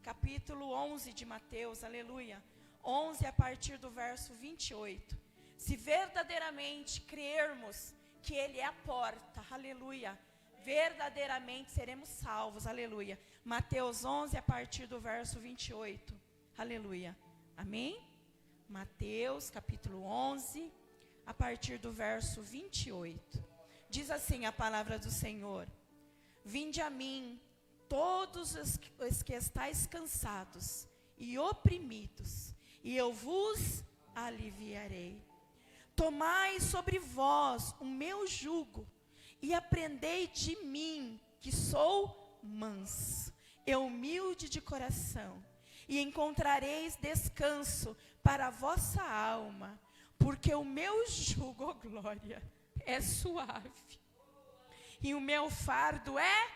capítulo 11 de Mateus. Aleluia. 11 a partir do verso 28. Se verdadeiramente crermos que Ele é a porta, aleluia, verdadeiramente seremos salvos, aleluia. Mateus 11 a partir do verso 28, aleluia, amém? Mateus capítulo 11 a partir do verso 28. Diz assim a palavra do Senhor: vinde a mim todos os que estáis cansados e oprimidos, e eu vos aliviarei. Tomai sobre vós o meu jugo, e aprendei de mim, que sou manso e humilde de coração, e encontrareis descanso para a vossa alma, porque o meu jugo, ó glória, é suave, e o meu fardo é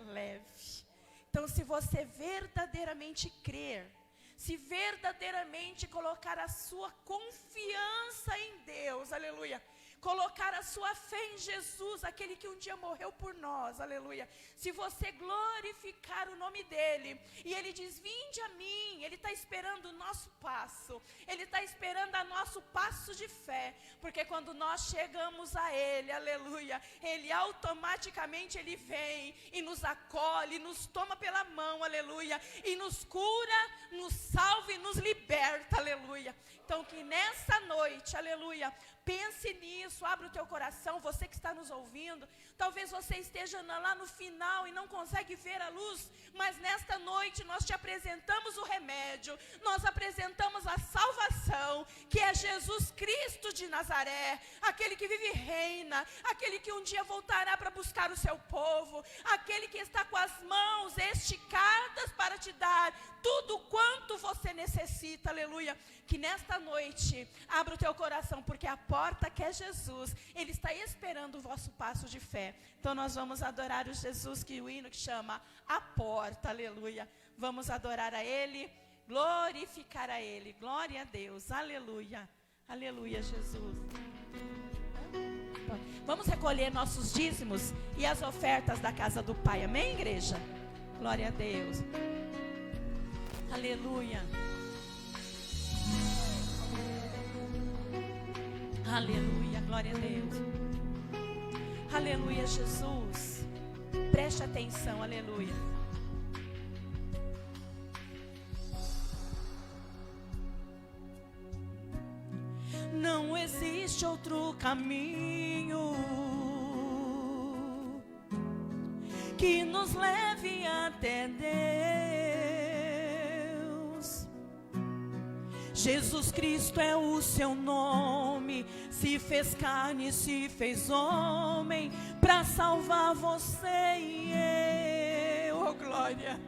leve. Então, se você verdadeiramente crer, se verdadeiramente colocar a sua confiança em Deus, aleluia, colocar a sua fé em Jesus, aquele que um dia morreu por nós, aleluia, se você glorificar o nome dEle, e Ele diz: vinde a mim, Ele está esperando o nosso passo, Ele está esperando o nosso passo de fé, porque quando nós chegamos a Ele, aleluia, Ele automaticamente Ele vem e nos acolhe, nos toma pela mão, aleluia, e nos cura, nos salva e nos liberta, aleluia. Então que nessa noite, aleluia, pense nisso, abra o teu coração, você que está nos ouvindo, talvez você esteja lá no final e não consegue ver a luz, mas nesta noite nós te apresentamos o remédio, nós apresentamos a salvação, que é Jesus Cristo de Nazaré, aquele que vive e reina, aquele que um dia voltará para buscar o seu povo, aquele que está com as mãos esticadas para te dar tudo quanto você necessita, aleluia. Que nesta noite, abra o teu coração, porque a porta que é Jesus, Ele está esperando o vosso passo de fé. Então nós vamos adorar o Jesus, que o hino que chama a porta, aleluia. Vamos adorar a Ele, glorificar a Ele, glória a Deus, aleluia, aleluia, Jesus. Vamos recolher nossos dízimos e as ofertas da casa do Pai, amém, igreja? Glória a Deus, aleluia. Aleluia, glória a Deus. Aleluia, Jesus. Preste atenção, aleluia. existe outro caminho que nos leve até Deus. Jesus Cristo é o seu nome, se fez carne, se fez homem, para salvar você e eu. Oh, glória!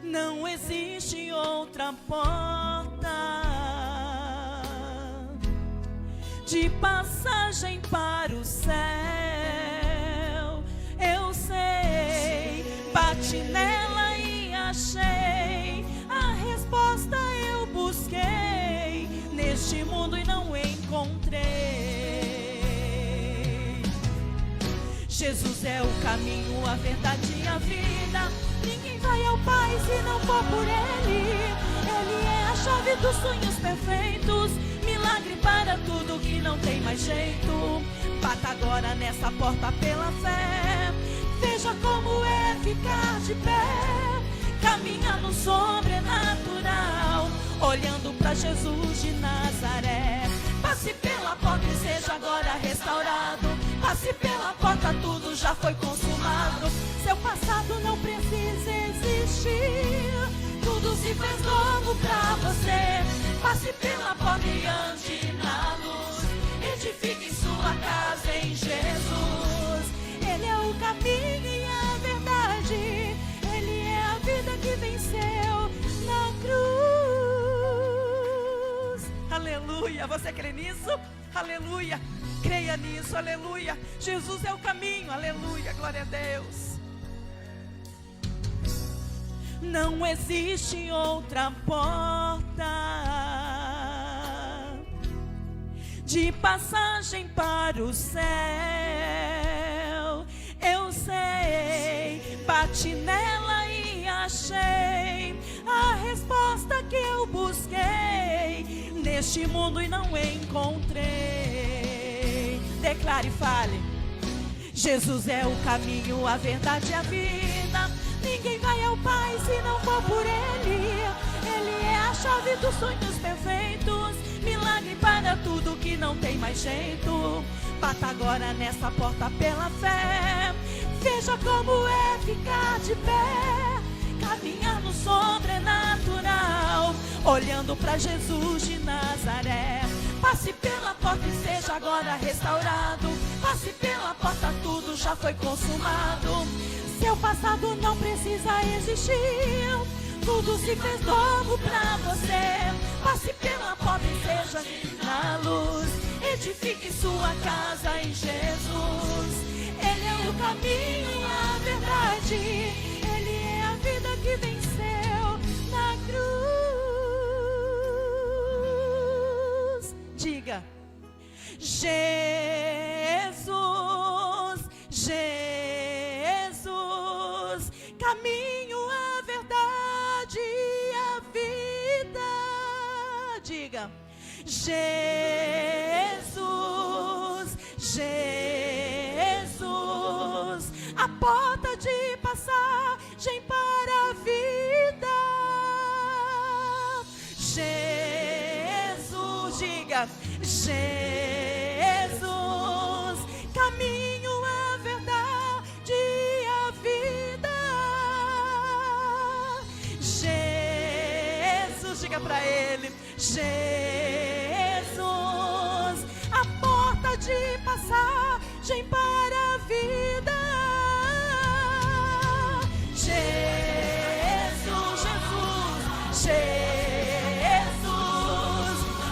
Não existe outra porta de passagem para o céu. Eu sei, bati nela e achei a resposta. Eu busquei neste mundo e não encontrei. Jesus é o caminho, a verdade e a vida. Ninguém vai ao Pai se não for por Ele. Ele é a chave dos sonhos perfeitos, milagre para tudo que não tem mais jeito. Bata agora nessa porta pela fé. Veja como é ficar de pé, caminhar no sobrenatural, olhando para Jesus de Nazaré. Passe pela porta e seja agora restaurado. Passe pela porta, tudo já foi consumado. Seu passado não precisa existir, tudo se fez novo pra você. Passe pela porta e ande na luz, edifique sua casa em Jesus. Ele é o caminho e a verdade, Ele é a vida que venceu na cruz. Aleluia, você crê nisso? Aleluia, creia nisso, aleluia. Jesus é o caminho, aleluia, glória a Deus. Não existe outra porta de passagem para o céu. Eu sei, bati nela e achei a resposta que eu busquei neste mundo e não encontrei. Declare e fale: Jesus é o caminho, a verdade e a vida. Ninguém vai ao Pai se não for por Ele. Ele é a chave dos sonhos perfeitos, milagre para tudo que não tem mais jeito. Bata agora nessa porta pela fé. Veja como é ficar de pé, caminhar no sobrenatural, olhando para Jesus de Nazaré. Passe pela porta e seja agora restaurado. Passe pela porta, tudo já foi consumado. Seu passado não precisa existir, tudo se fez novo pra você. Passe pela porta e seja na luz, edifique sua casa em Jesus. Ele é o caminho e a verdade, Ele é a vida que venceu na cruz. Diga: Jesus, Jesus, caminho, a verdade e a vida. Diga: Jesus, Jesus, a porta de passagem para a vida. Jesus, diga: Jesus, caminho, a verdade e a vida. Jesus, diga para Ele: Jesus, a porta de passagem para a vida. Jesus, Jesus, Jesus,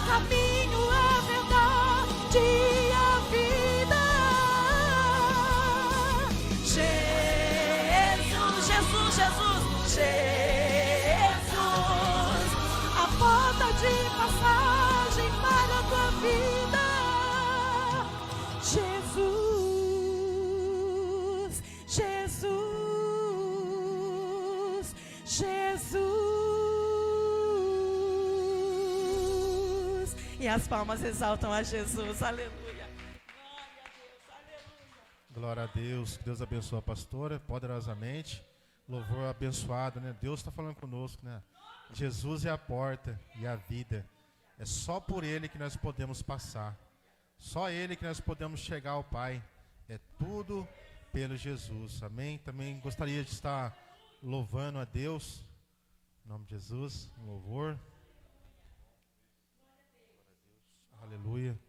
caminho, a verdade e a vida. Jesus, Jesus, Jesus, Jesus, a porta de passagem para a tua vida. Jesus, Jesus, Jesus. E as palmas exaltam a Jesus, aleluia. Glória a Deus, que Deus abençoe a pastora poderosamente. Louvor abençoado, né? Deus está falando conosco, né? Jesus é a porta e a vida. É só por Ele que nós podemos passar. Só Ele que nós podemos chegar ao Pai. É tudo pelo Jesus. Amém? Também gostaria de estar louvando a Deus. Em nome de Jesus, um louvor. Aleluia.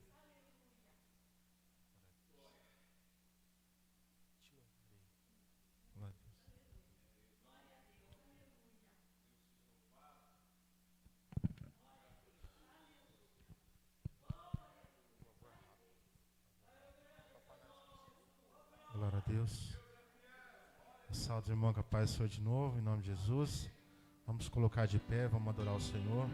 Glória a Deus. Salve, irmão, que a paz seja de novo, em nome de Jesus. Vamos colocar de pé, vamos adorar o Senhor.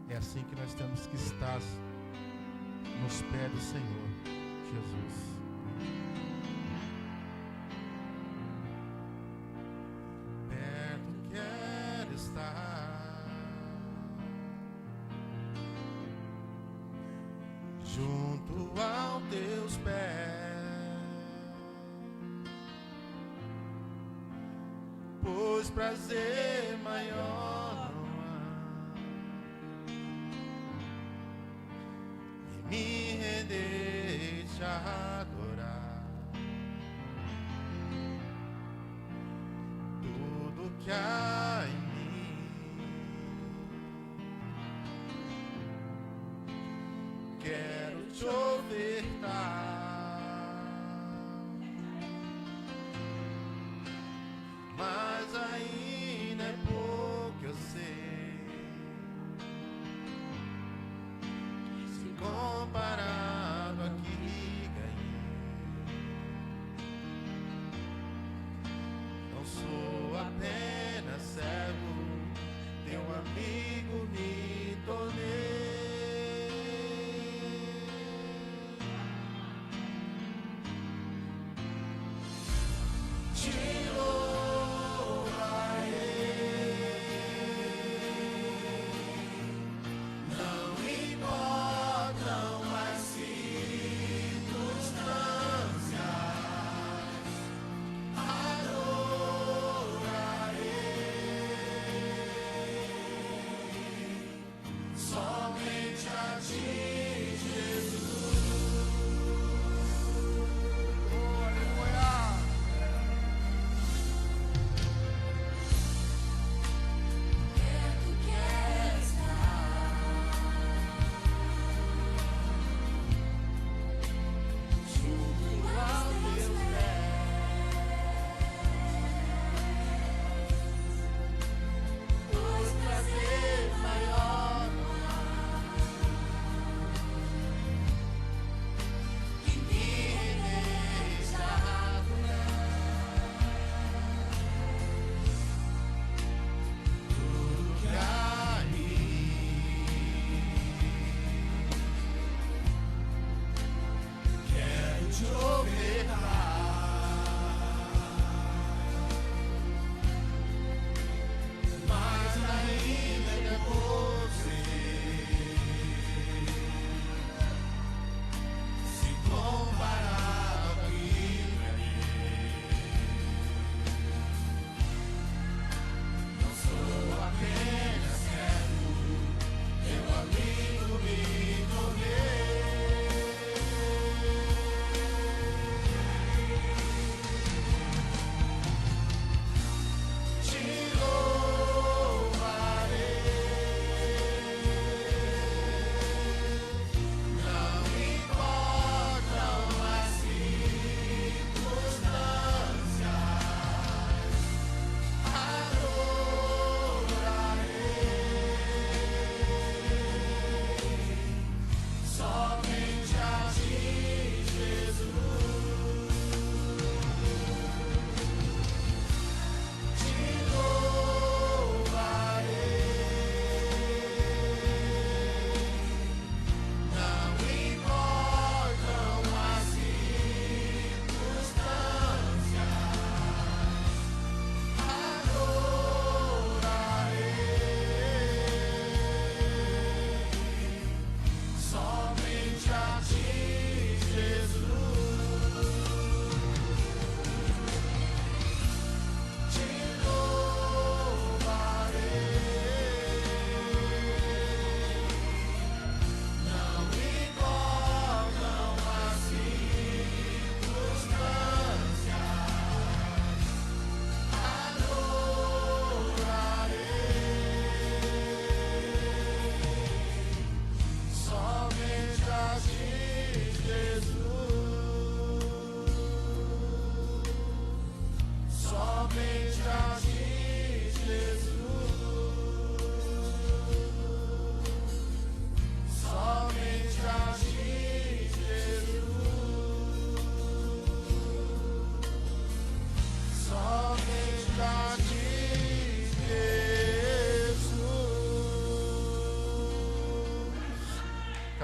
É assim que nós temos que estar nos pés do Senhor, Jesus. Perto quero estar, junto aos teus pés, pois prazer maior não há em me render e te adorar. Tudo que há em mim quero te ofertar. Mas ainda é pouco, eu sei, se comparado a que ganhei. Não sou apenas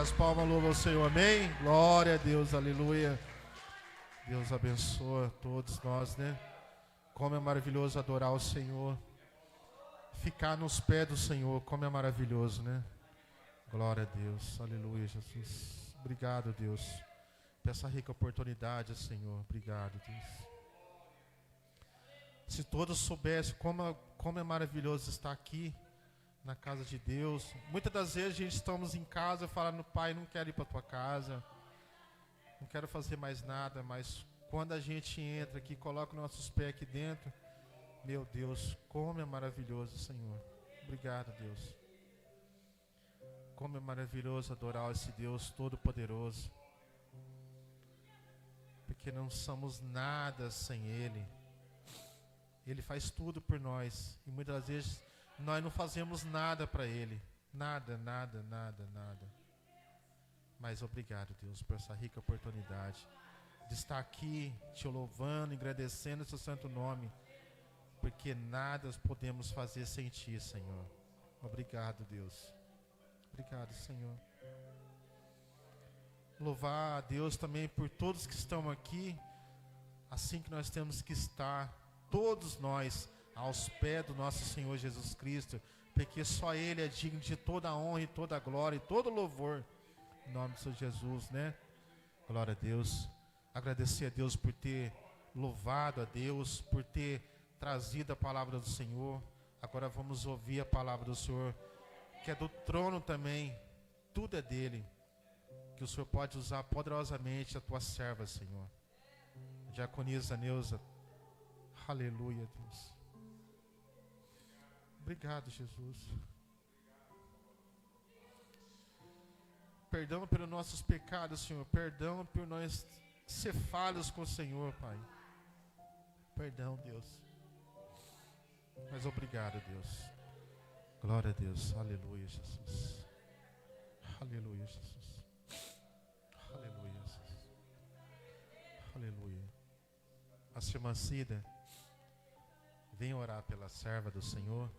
as palmas louvam o Senhor, amém? Glória a Deus, aleluia. Deus abençoa todos nós, né? Como é maravilhoso adorar o Senhor. Ficar nos pés do Senhor, como é maravilhoso, né? Glória a Deus, aleluia, Jesus. Obrigado, Deus, por essa rica oportunidade, Senhor. Obrigado, Deus. Se todos soubessem como é maravilhoso estar aqui na casa de Deus. Muitas das vezes a gente estamos em casa falando, Pai, não quero ir para a tua casa, não quero fazer mais nada, mas quando a gente entra aqui, coloca os nossos pés aqui dentro, meu Deus, como é maravilhoso, Senhor. Obrigado, Deus. Como é maravilhoso adorar esse Deus Todo-Poderoso, porque não somos nada sem Ele. Ele faz tudo por nós, e muitas das vezes nós não fazemos nada para Ele. Nada, nada, nada, nada. Mas obrigado, Deus, por essa rica oportunidade de estar aqui, te louvando, agradecendo o seu santo nome, porque nada podemos fazer sem Ti, Senhor. Obrigado, Deus. Obrigado, Senhor. Louvar a Deus também por todos que estão aqui, assim que nós temos que estar, todos nós, aos pés do nosso Senhor Jesus Cristo, porque só Ele é digno de toda a honra e toda a glória e todo louvor, em nome do Senhor Jesus, né? Glória a Deus. Agradecer a Deus por ter louvado a Deus, por ter trazido a palavra do Senhor. Agora vamos ouvir a palavra do Senhor, que é do trono também, tudo é dele, que o Senhor pode usar poderosamente a tua serva, Senhor. Diaconisa Neuza, aleluia, Deus. Obrigado, Jesus. Perdão pelos nossos pecados, Senhor. Perdão por nós ser falhos com o Senhor, Pai. Perdão, Deus. Mas obrigado, Deus. Glória a Deus. Aleluia, Jesus. Aleluia, Jesus. Aleluia, Jesus. Aleluia. A irmã Cida, vem orar pela serva do Senhor,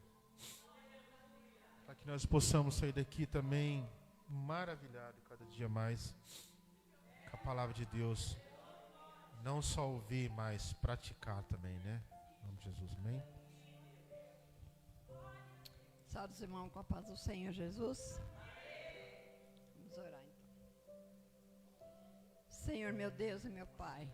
para que nós possamos sair daqui também maravilhado cada dia mais com a palavra de Deus. Não só ouvir, mas praticar também, né? Em nome de Jesus, amém? Salve os irmãos com a paz do Senhor Jesus. Vamos orar então. Senhor meu Deus e meu Pai,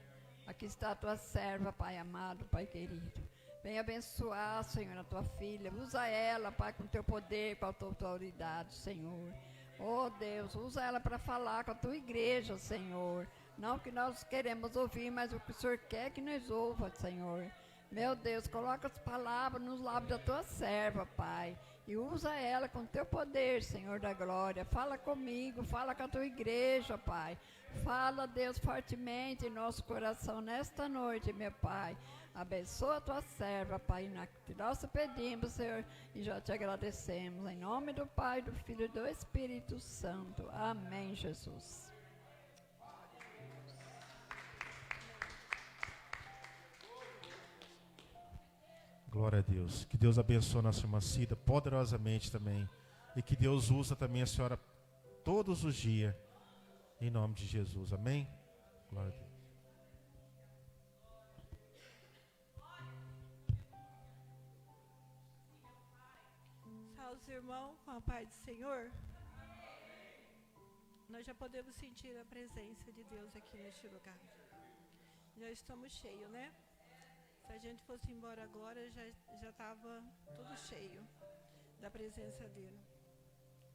aqui está a tua serva, Pai amado, Pai querido. Vem abençoar, Senhor, a tua filha. Usa ela, Pai, com o teu poder, com a tua autoridade, Senhor. Oh Deus, usa ela para falar com a tua igreja, Senhor. Não o que nós queremos ouvir, mas o que o Senhor quer que nós ouva, Senhor. Meu Deus, coloca as palavras nos lábios da tua serva, Pai. E usa ela com o teu poder, Senhor da glória. Fala comigo, fala com a tua igreja, Pai. Fala, Deus, fortemente em nosso coração nesta noite, meu Pai. Abençoa a tua serva, Pai. Nós te pedimos, Senhor, e já te agradecemos. Em nome do Pai, do Filho e do Espírito Santo. Amém, Jesus. Glória a Deus. Que Deus abençoe a nossa irmã Cida poderosamente também. E que Deus usa também a senhora todos os dias. Em nome de Jesus. Amém? Glória a Deus. Salve os irmãos com a paz do Senhor. Nós já podemos sentir a presença de Deus aqui neste lugar. Já estamos cheios, né? Se a gente fosse embora agora, já estava tudo cheio da presença dele.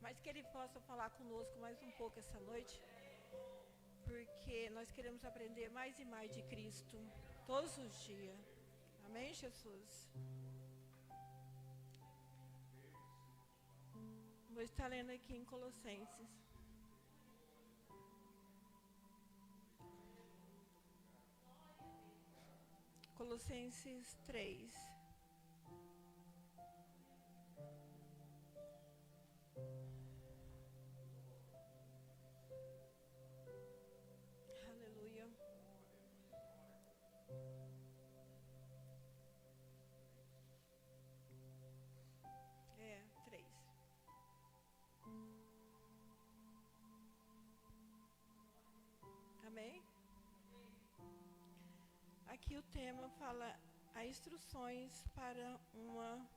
Mas que ele possa falar conosco mais um pouco essa noite, porque nós queremos aprender mais e mais de Cristo todos os dias. Amém, Jesus? Vou estar lendo aqui em Colossenses. Colossenses 3. Aleluia. Aqui o tema fala as instruções para uma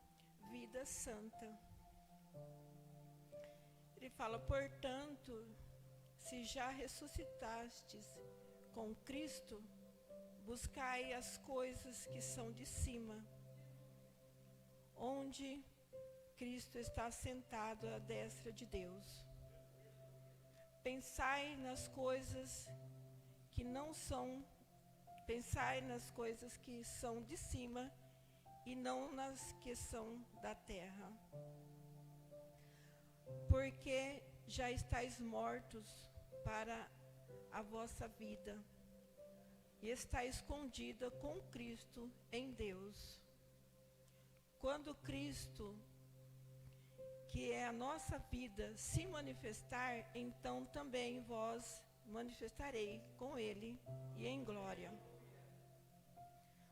vida santa. Ele fala, portanto, se já ressuscitastes com Cristo, buscai as coisas que são de cima, onde Cristo está sentado à destra de Deus. Pensai nas coisas que não são, pensai nas coisas que são de cima e não nas que são da terra. Porque já estáis mortos para a vossa vida e está escondida com Cristo em Deus. Quando Cristo, que é a nossa vida, se manifestar, então também vós manifestarei com Ele e em glória.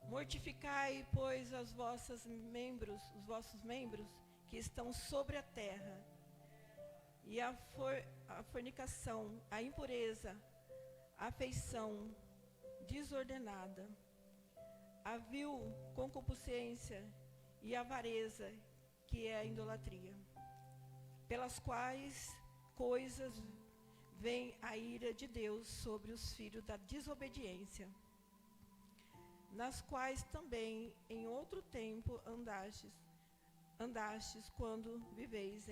Mortificai, pois, os vossos membros que estão sobre a terra, e a fornicação, a impureza, a afeição desordenada, a vil concupiscência e a avareza, que é a idolatria, pelas quais coisas vem a ira de Deus sobre os filhos da desobediência, nas quais também em outro tempo andastes quando viveis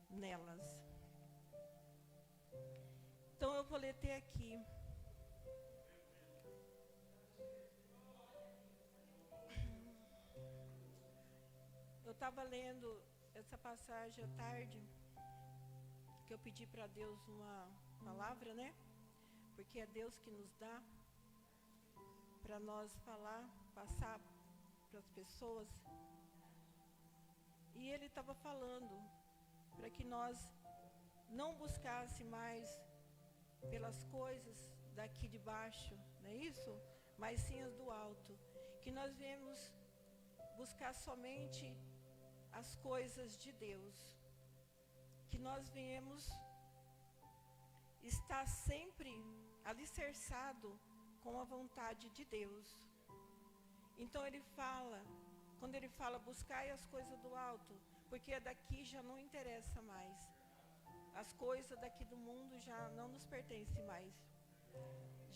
nelas. Então eu vou ler até aqui. Eu estava lendo essa passagem à tarde, que eu pedi para Deus uma palavra, né? Porque é Deus que nos dá para nós falar, passar para as pessoas. E Ele estava falando para que nós não buscasse mais pelas coisas daqui de baixo, não é isso? Mas sim as do alto. Que nós viemos buscar somente as coisas de Deus. Que nós viemos estar sempre alicerçado com a vontade de Deus. Então Ele fala, quando Ele fala, buscai as coisas do alto, porque daqui já não interessa mais. As coisas daqui do mundo já não nos pertencem mais.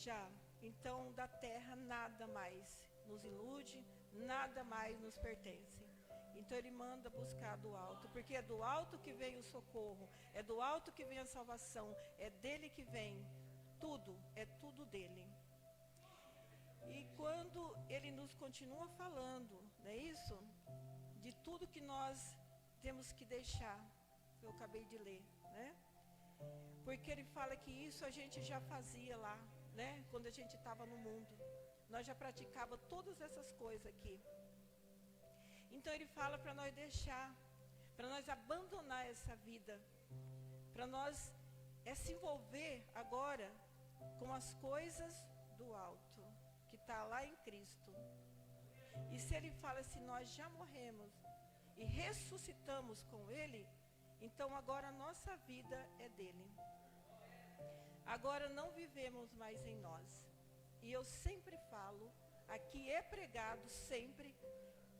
Já. Então, da terra nada mais nos ilude, nada mais nos pertence. Então Ele manda buscar do alto, porque é do alto que vem o socorro, é do alto que vem a salvação, é dele que vem tudo, é tudo dele. E quando Ele nos continua falando, não é isso? De tudo que nós temos que deixar, que eu acabei de ler, né? Porque Ele fala que isso a gente já fazia lá, né? Quando a gente estava no mundo, nós já praticava todas essas coisas aqui. Então Ele fala para nós deixar, para nós abandonar essa vida, para nós se envolver agora com as coisas do alto, que está lá em Cristo. E se Ele fala assim, nós já morremos e ressuscitamos com Ele, então agora a nossa vida é dele. Agora não vivemos mais em nós. E eu sempre falo, aqui é pregado sempre,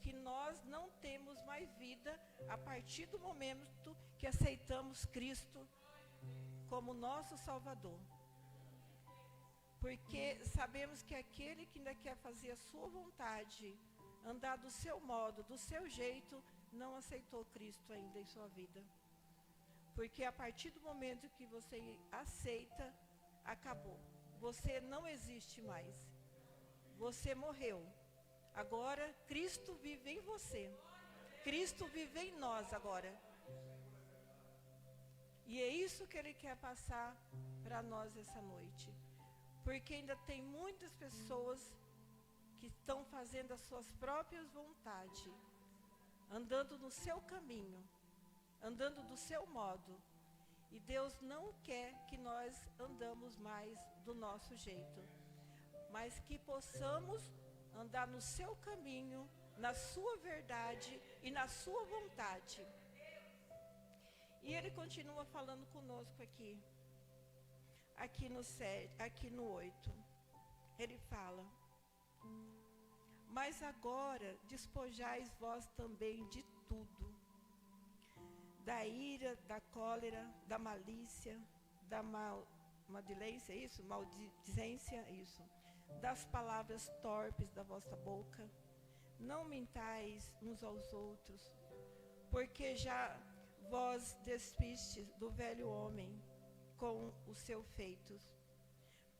que nós não temos mais vida a partir do momento que aceitamos Cristo como nosso Salvador. Porque sabemos que aquele que ainda quer fazer a sua vontade, andar do seu modo, do seu jeito, não aceitou Cristo ainda em sua vida. Porque a partir do momento que você aceita, acabou. Você não existe mais. Você morreu. Agora, Cristo vive em você. Cristo vive em nós agora. E é isso que Ele quer passar para nós essa noite. Porque ainda tem muitas pessoas que estão fazendo as suas próprias vontades, andando no seu caminho, andando do seu modo. E Deus não quer que nós andamos mais do nosso jeito, mas que possamos andar no seu caminho, na sua verdade e na sua vontade. E Ele continua falando conosco aqui no 8. Ele fala: Mas agora despojais vós também de tudo: da ira, da cólera, da malícia, da maldilência, isso? Maldizência, isso. Das palavras torpes da vossa boca. Não mintais uns aos outros, porque já vós despistes do velho homem com os seus feitos.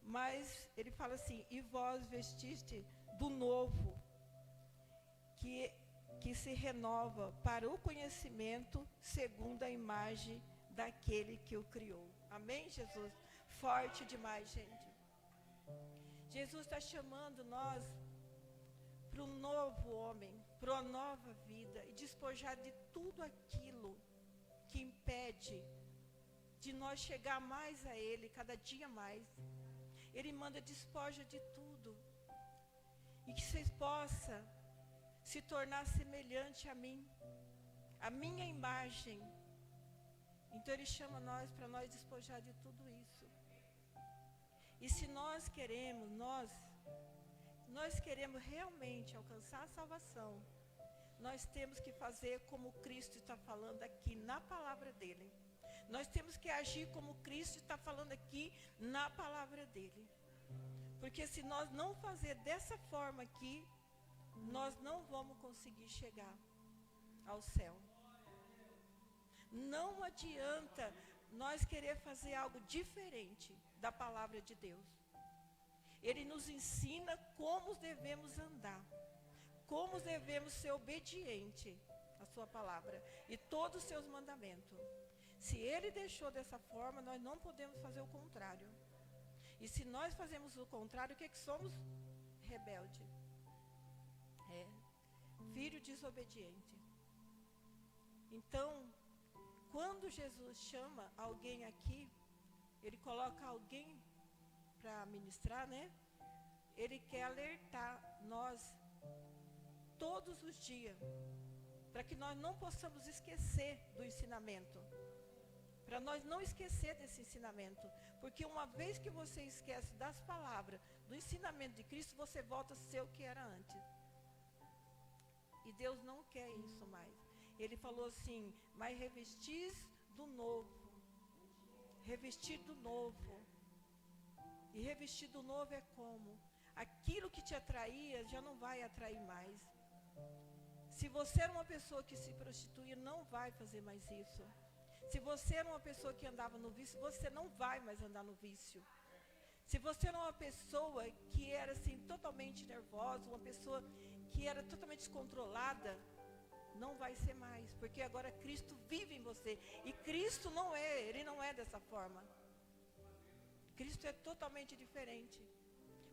Mas ele fala assim: e vós vestiste do novo, que se renova para o conhecimento segundo a imagem daquele que o criou. Amém, Jesus? Forte demais, gente. Jesus está chamando nós para um novo homem, para uma nova vida, e despojar de tudo aquilo que impede de nós chegar mais a Ele, cada dia mais. Ele manda despoja de tudo, e que vocês possam se tornar semelhante a mim, a minha imagem. Então Ele chama nós para nós despojar de tudo isso. E se nós queremos, nós queremos realmente alcançar a salvação, nós temos que fazer como Cristo está falando aqui na palavra dele. Nós temos que agir como Cristo está falando aqui na palavra dele. Porque se nós não fazer dessa forma aqui, nós não vamos conseguir chegar ao céu. Não adianta nós querer fazer algo diferente da palavra de Deus. Ele nos ensina como devemos andar, como devemos ser obedientes à sua palavra e todos os seus mandamentos. Se ele deixou dessa forma, nós não podemos fazer o contrário. E se nós fazemos o contrário, o que somos? Rebelde. Filho desobediente. Então, quando Jesus chama alguém aqui, ele coloca alguém para ministrar, né? Ele quer alertar nós todos os dias, para que nós não possamos esquecer do ensinamento, para nós não esquecer desse ensinamento, porque uma vez que você esquece das palavras, do ensinamento de Cristo, você volta a ser o que era antes. E Deus não quer isso mais. Ele falou assim: mas revestis do novo. Revestir do novo. E revestir do novo é como? Aquilo que te atraía já não vai atrair mais. Se você era uma pessoa que se prostituía, não vai fazer mais isso. Se você era uma pessoa que andava no vício, você não vai mais andar no vício. Se você era uma pessoa que era assim totalmente nervosa, uma pessoa que era totalmente descontrolada, não vai ser mais, porque agora Cristo vive em você. E Cristo ele não é dessa forma. Cristo é totalmente diferente.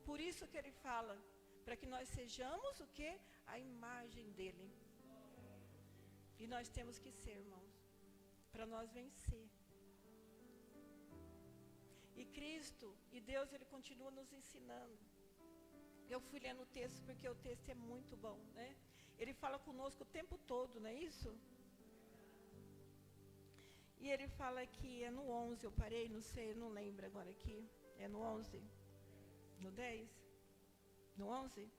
Por isso que ele fala, para que nós sejamos o quê? A imagem dele. E nós temos que ser, irmãos, para nós vencer. E Cristo e Deus, ele continua nos ensinando. Eu fui lendo o texto porque o texto é muito bom, né? Ele fala conosco o tempo todo, não é isso? E ele fala que é no 11, eu parei, não sei, não lembro agora aqui. É no 11? No 10? No 11?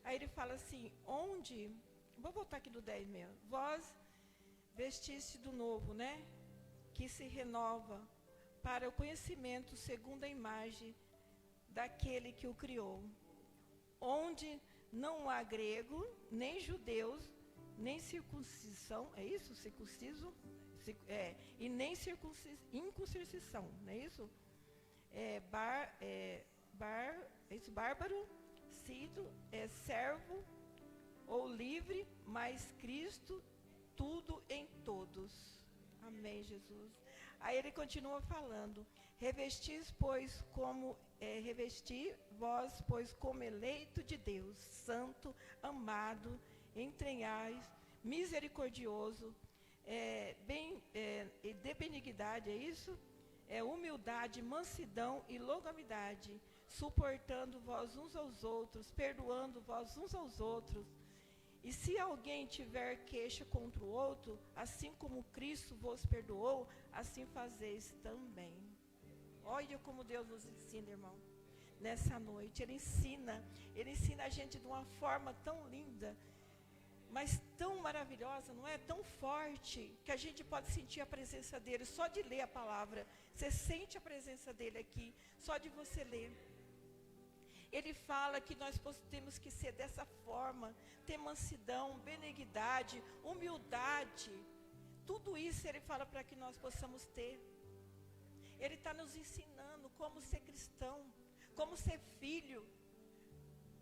Aí ele fala assim, onde... Vou voltar aqui do 10 mesmo. Vós vestiste do novo, né? Que se renova para o conhecimento segundo a imagem daquele que o criou. Onde não há grego, nem judeus, nem circuncisão, é isso? Circunciso? E nem incircuncisão, não é isso? Bárbaro, cido, servo ou livre, mas Cristo, tudo em todos. Amém, Jesus. Aí ele continua falando, revestis, pois, revestir vós, pois, como eleito de Deus, santo, amado, entranhais, misericordioso, de benignidade, é isso? Humildade, mansidão e longanimidade, suportando vós uns aos outros, perdoando vós uns aos outros. E se alguém tiver queixa contra o outro, assim como Cristo vos perdoou, assim fazeis também. Olha como Deus nos ensina, irmão. nessa noite. Ele ensina a gente de uma forma tão linda, mas tão maravilhosa, não é? Tão forte, que a gente pode sentir a presença dele só de ler a palavra. Você sente a presença dele aqui, só de você ler. Ele fala que nós temos que ser dessa forma, ter mansidão, benignidade, humildade. Tudo isso ele fala para que nós possamos ter. Ele está nos ensinando como ser cristão, como ser filho.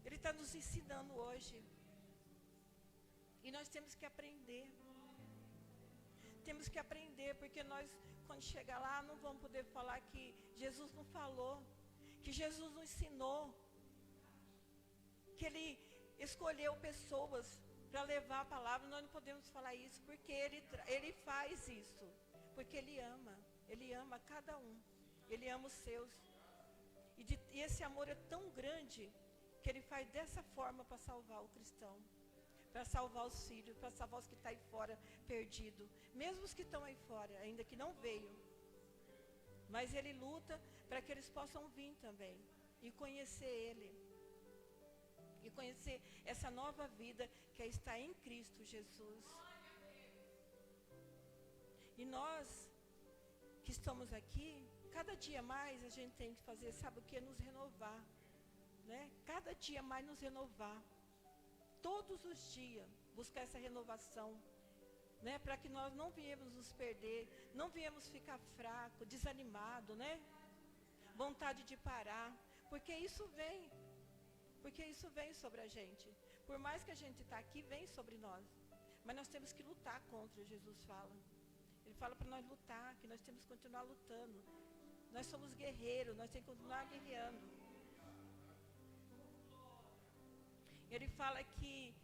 Ele está nos ensinando hoje. E nós temos que aprender. Temos que aprender, porque nós, quando chegar lá, não vamos poder falar que Jesus não falou, que Jesus não ensinou, que Ele escolheu pessoas para levar a palavra. Nós não podemos falar isso, porque Ele faz isso, porque Ele ama cada um, Ele ama os seus. E esse amor é tão grande, que Ele faz dessa forma para salvar o cristão, para salvar os filhos, para salvar os que estão aí fora perdidos, mesmo os que estão aí fora, ainda que não veio. Mas Ele luta para que eles possam vir também e conhecer Ele, e conhecer essa nova vida que é estar em Cristo Jesus. E nós que estamos aqui, cada dia mais a gente tem que fazer, sabe o que? Nos renovar, né? Cada dia mais nos renovar. Todos os dias, buscar essa renovação, né? Para que nós não viemos nos perder, não viemos ficar fraco, desanimado, né? Vontade de parar, porque isso vem sobre a gente. Por mais que a gente está aqui, vem sobre nós. Mas nós temos que lutar contra, Jesus fala. Ele fala para nós lutar, que nós temos que continuar lutando. Nós somos guerreiros, nós temos que continuar guerreando. Ele fala que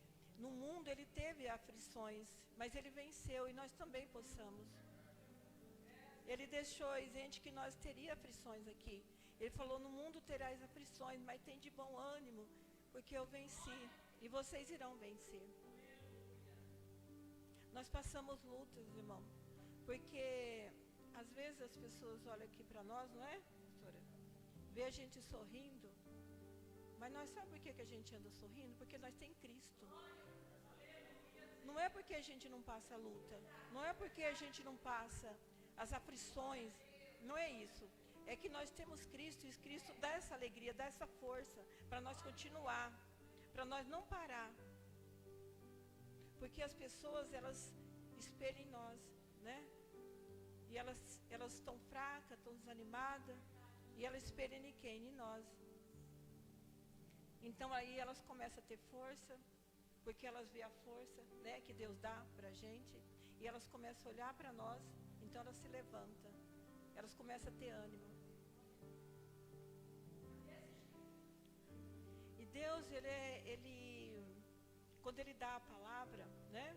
no mundo ele teve aflições, mas ele venceu, e nós também possamos. Ele deixou isente que nós teríamos aflições aqui. Ele falou, no mundo terás aflições, mas tem de bom ânimo, porque eu venci, e vocês irão vencer. Nós passamos lutas, irmão, porque às vezes as pessoas olham aqui para nós, não é, pastora? Vê a gente sorrindo, mas nós sabemos por que a gente anda sorrindo? Porque nós temos Cristo. Não é porque a gente não passa a luta, não é porque a gente não passa as aflições, não é isso. É que nós temos Cristo, e Cristo dá essa alegria, dá essa força para nós continuar, para nós não parar. Porque as pessoas, elas espelham em nós, né? E elas estão fracas, estão desanimadas, e elas espelham em quem? Em nós. Então aí elas começam a ter força, porque elas veem a força, né, que Deus dá para a gente, e elas começam a olhar para nós, então elas se levantam, elas começam a ter ânimo. E Deus, quando Ele dá a palavra, né,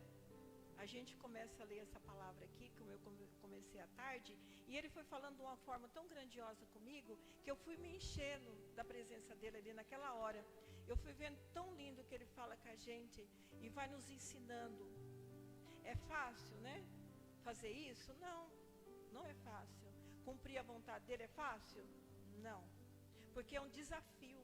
a gente começa a ler essa palavra aqui, como eu comecei à tarde, e Ele foi falando de uma forma tão grandiosa comigo, que eu fui me enchendo da presença dEle ali naquela hora. Eu fui vendo tão lindo que Ele fala com a gente, e vai nos ensinando. É fácil, né, fazer isso? Não, não é fácil. Cumprir a vontade dEle é fácil? Não, porque é um desafio.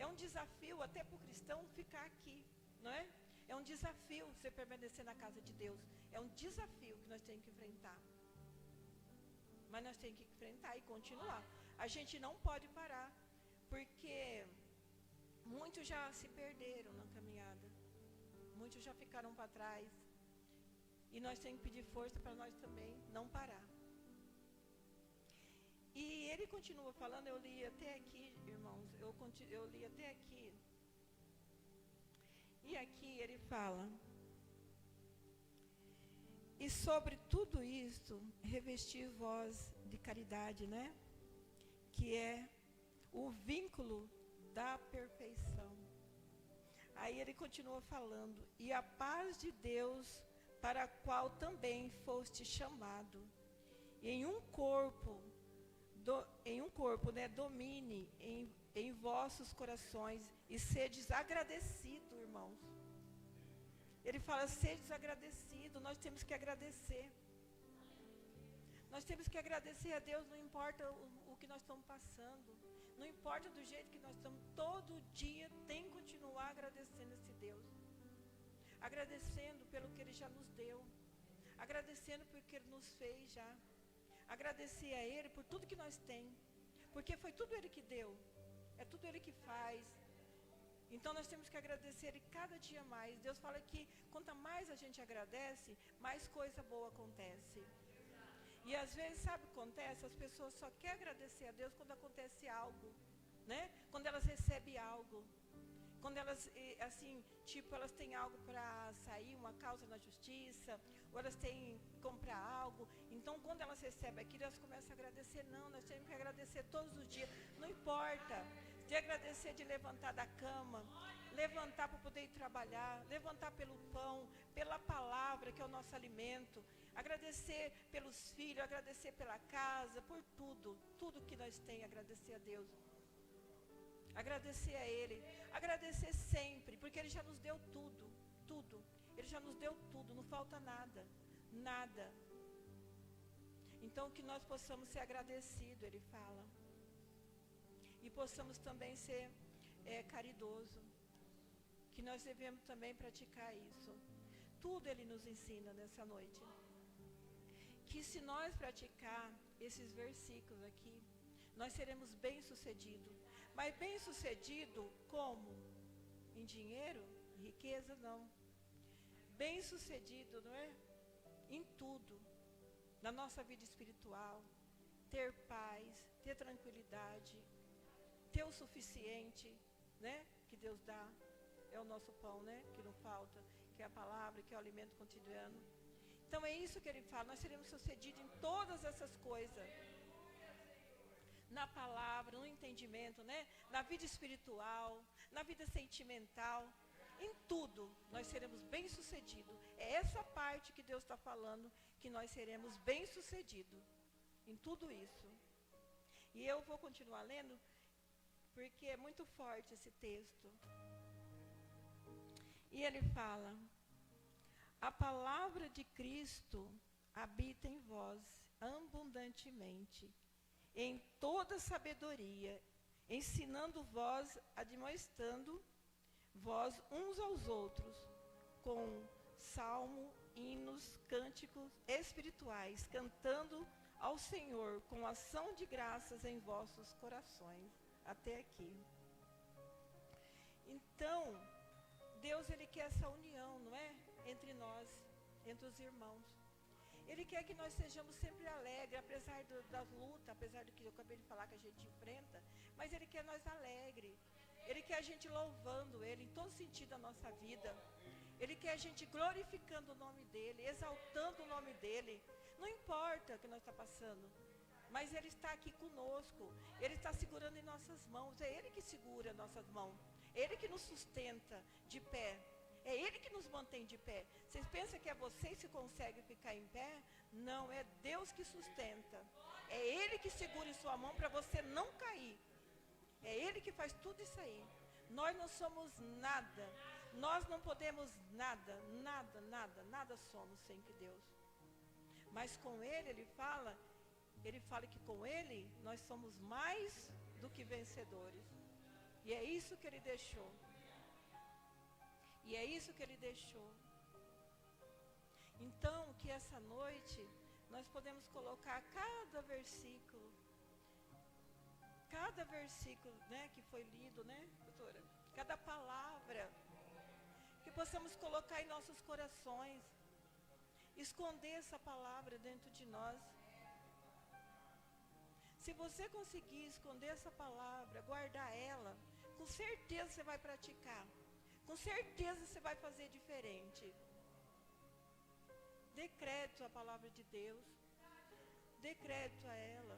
É um desafio até para o cristão ficar aqui, não é? É um desafio você permanecer na casa de Deus. É um desafio que nós temos que enfrentar. Mas nós temos que enfrentar e continuar. A gente não pode parar, porque muitos já se perderam na caminhada. Muitos já ficaram para trás. E nós temos que pedir força para nós também não parar. E ele continua falando, eu li até aqui, irmãos, eu li até aqui. E aqui ele fala, e sobre tudo isto, revestir vós de caridade, né? Que é o vínculo da perfeição. Aí ele continua falando, e a paz de Deus, para a qual também foste chamado, em um corpo, né, domine em vossos corações, e sedes agradecidos, irmãos. Ele fala, sedes agradecidos, nós temos que agradecer. Nós temos que agradecer a Deus, não importa o que nós estamos passando. Não importa do jeito que nós estamos, todo dia tem que continuar agradecendo esse Deus. Agradecendo pelo que Ele já nos deu. Agradecendo pelo que Ele nos fez já. Agradecer a Ele por tudo que nós temos. Porque foi tudo Ele que deu. É tudo Ele que faz. Então nós temos que agradecer Ele cada dia mais. Deus fala que quanto mais a gente agradece, mais coisa boa acontece. E às vezes, sabe o que acontece? As pessoas só querem agradecer a Deus quando acontece algo, né? Quando elas recebem algo. Quando elas, assim, tipo, elas têm algo para sair, uma causa na justiça, ou elas têm que comprar algo. Então, quando elas recebem aquilo, elas começam a agradecer. Não, nós temos que agradecer todos os dias. Não importa. De agradecer de levantar da cama, levantar para poder ir trabalhar, levantar pelo pão, pela palavra, que é o nosso alimento. Agradecer pelos filhos, agradecer pela casa, por tudo. Tudo que nós temos, agradecer a Deus. Agradecer a Ele. Agradecer sempre, porque Ele já nos deu tudo. Tudo. Ele já nos deu tudo, não falta nada. Nada. Então que nós possamos ser agradecidos, Ele fala. E possamos também ser caridoso. Que nós devemos também praticar isso. Tudo Ele nos ensina nessa noite. Que se nós praticar esses versículos aqui, nós seremos bem-sucedidos. Mas bem-sucedido como? Em dinheiro? Riqueza? Não. Bem-sucedido, não é? Em tudo. Na nossa vida espiritual. Ter paz, ter tranquilidade, ter o suficiente, né? Que Deus dá. É o nosso pão, né? Que não falta. Que é a palavra, que é o alimento cotidiano. Então é isso que ele fala. Nós seremos sucedidos em todas essas coisas. Na palavra, no entendimento, né? Na vida espiritual, na vida sentimental, em tudo nós seremos bem-sucedidos. É essa parte que Deus está falando, que nós seremos bem-sucedidos em tudo isso. E eu vou continuar lendo, porque é muito forte esse texto. E ele fala: a palavra de Cristo habita em vós abundantemente, em toda sabedoria, ensinando vós, admoestando vós uns aos outros, com salmo, hinos, cânticos espirituais, cantando ao Senhor com ação de graças em vossos corações. Até aqui. Então, Deus, Ele quer essa união, não é? Entre nós, entre os irmãos. Ele quer que nós sejamos sempre alegres, apesar das lutas, apesar do que eu acabei de falar que a gente enfrenta, mas Ele quer nós alegres. Ele quer a gente louvando Ele em todo sentido da nossa vida. Ele quer a gente glorificando o nome dEle, exaltando o nome dEle. Não importa o que nós estamos passando, mas Ele está aqui conosco. Ele está segurando em nossas mãos. É Ele que segura nossas mãos. É Ele que nos sustenta de pé. É Ele que nos mantém de pé. Vocês pensam que é vocês que conseguem ficar em pé? Não, é Deus que sustenta. É Ele que segura em sua mão para você não cair. É Ele que faz tudo isso aí. Nós não somos nada. Nós não podemos nada, nada, nada, nada somos sem que Deus. Mas com Ele, Ele fala que com Ele nós somos mais do que vencedores. E é isso que Ele deixou. E é isso que Ele deixou. Então, que essa noite nós podemos colocar cada versículo, né, que foi lido, né, doutora? Cada palavra, que possamos colocar em nossos corações, esconder essa palavra dentro de nós. Se você conseguir esconder essa palavra, guardar ela, com certeza você vai praticar. Com certeza você vai fazer diferente. Dê crédito à palavra de Deus. Dê crédito a ela.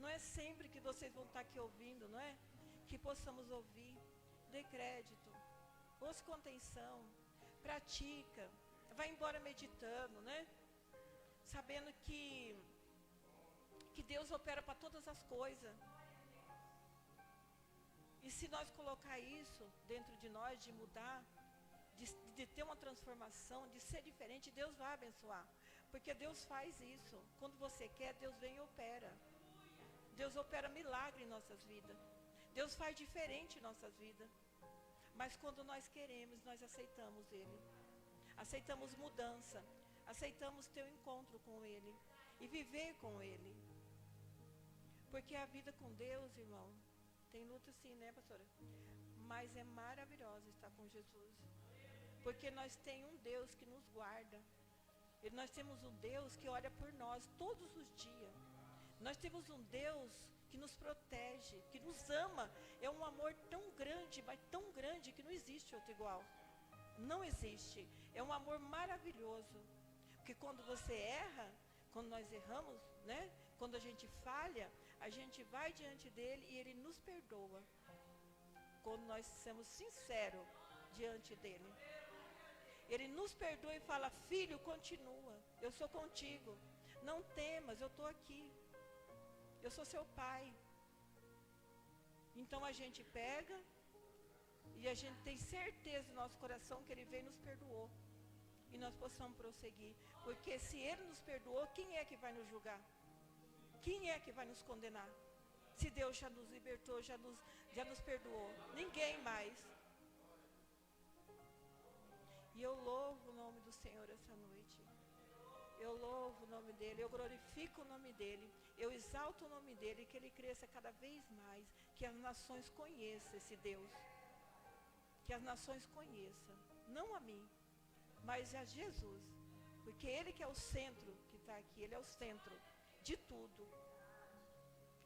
Não é sempre que vocês vão estar aqui ouvindo, não é? Que possamos ouvir. Dê crédito. Ouça com atenção. Pratica. Vai embora meditando, né? Sabendo que Deus opera para todas as coisas. E se nós colocar isso dentro de nós, de mudar, de ter uma transformação, de ser diferente, Deus vai abençoar. Porque Deus faz isso. Quando você quer, Deus vem e opera. Deus opera milagre em nossas vidas. Deus faz diferente em nossas vidas. Mas quando nós queremos, nós aceitamos Ele. Aceitamos mudança. Aceitamos ter um encontro com Ele. E viver com Ele. Porque a vida com Deus, irmão, tem luta sim, né, pastora? Mas é maravilhosa estar com Jesus. Porque nós temos um Deus que nos guarda. E nós temos um Deus que olha por nós todos os dias. Nós temos um Deus que nos protege, que nos ama. É um amor tão grande, mas tão grande que não existe outro igual. Não existe. É um amor maravilhoso. Porque quando você erra, quando nós erramos, né? Quando a gente falha, a gente vai diante dele e ele nos perdoa. Quando nós somos sinceros diante dele. Ele nos perdoa e fala: filho, continua, eu sou contigo. Não temas, eu estou aqui. Eu sou seu pai. Então a gente pega e a gente tem certeza no nosso coração que ele veio e nos perdoou. E nós possamos prosseguir. Porque se ele nos perdoou, quem é que vai nos julgar? Quem é que vai nos condenar? Se Deus já nos libertou, já nos perdoou. Ninguém mais. E eu louvo o nome do Senhor essa noite. Eu louvo o nome dEle, eu glorifico o nome dEle, eu exalto o nome dEle, que Ele cresça cada vez mais, que as nações conheçam esse Deus. Que as nações conheçam, não a mim, mas a Jesus. Porque Ele que é o centro que está aqui, Ele é o centro de tudo.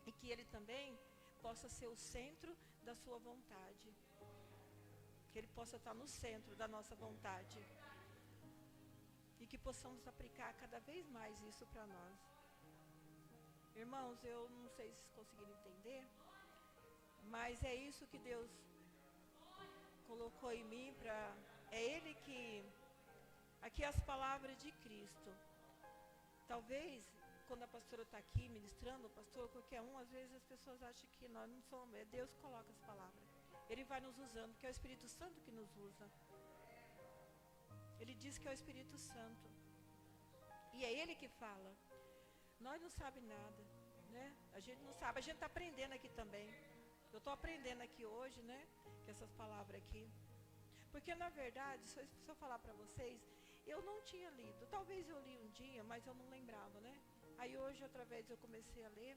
E que Ele também possa ser o centro da sua vontade. Que Ele possa estar no centro da nossa vontade. E que possamos aplicar cada vez mais isso para nós. Irmãos, eu não sei se vocês conseguiram entender, mas é isso que Deus colocou em mim para... É Ele que... Aqui as palavras de Cristo. Talvez, quando a pastora está aqui ministrando, o pastor, qualquer um, às vezes as pessoas acham que nós não somos. É Deus que coloca as palavras. Ele vai nos usando, que é o Espírito Santo que nos usa. Ele diz que é o Espírito Santo. E é Ele que fala. Nós não sabemos nada, né? A gente não sabe. A gente está aprendendo aqui também. Eu estou aprendendo aqui hoje, né? Que essas palavras aqui. Porque, na verdade, se eu falar para vocês, eu não tinha lido. Talvez eu li um dia, mas eu não lembrava, né? Aí hoje, outra vez, eu comecei a ler.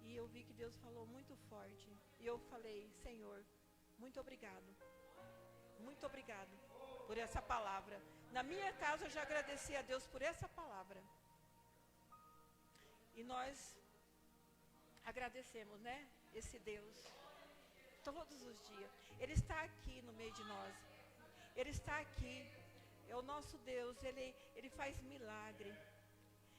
E eu vi que Deus falou muito forte. E eu falei: Senhor, muito obrigado. Muito obrigado por essa palavra. Na minha casa eu já agradeci a Deus por essa palavra. E nós agradecemos, né? Esse Deus. Todos os dias. Ele está aqui no meio de nós. Ele está aqui. É o nosso Deus. Ele faz milagre.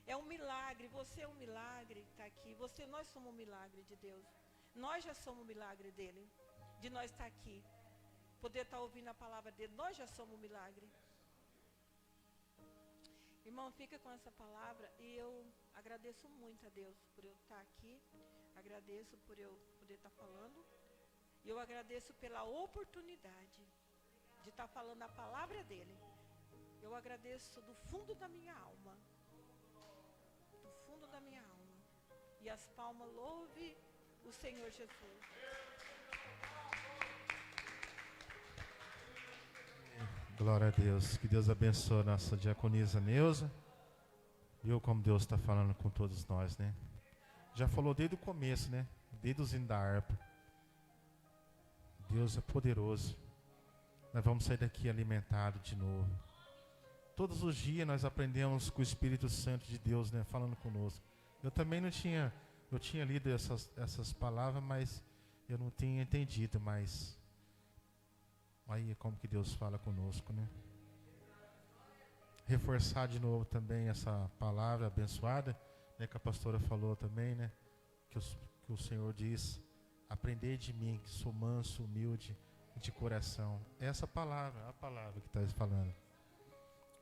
É um milagre. Você é um milagre. Está aqui. Nós somos um milagre de Deus. Nós já somos um milagre dele. De nós estar aqui. Poder estar ouvindo a palavra dele. Nós já somos um milagre. Irmão, fica com essa palavra. E eu agradeço muito a Deus por eu estar aqui. Agradeço por eu poder estar falando. E eu agradeço pela oportunidade de estar falando a palavra dele. Eu agradeço do fundo da minha alma. Do fundo da minha alma. E as palmas louve o Senhor Jesus. Glória a Deus. Que Deus abençoe a nossa diaconisa Neuza. Viu como Deus está falando com todos nós, né? Já falou desde o começo, né? Desde o hino da harpa. Deus é poderoso. Nós vamos sair daqui alimentados de novo. Todos os dias nós aprendemos com o Espírito Santo de Deus, né? Falando conosco. Eu também não tinha... Eu tinha lido essas palavras, mas eu não tinha entendido, mas... Aí é como que Deus fala conosco, né? Reforçar de novo também essa palavra abençoada, né? Que a pastora falou também, né? Que o Senhor diz: aprendei de mim, que sou manso, humilde de coração. Essa palavra, a palavra que está falando.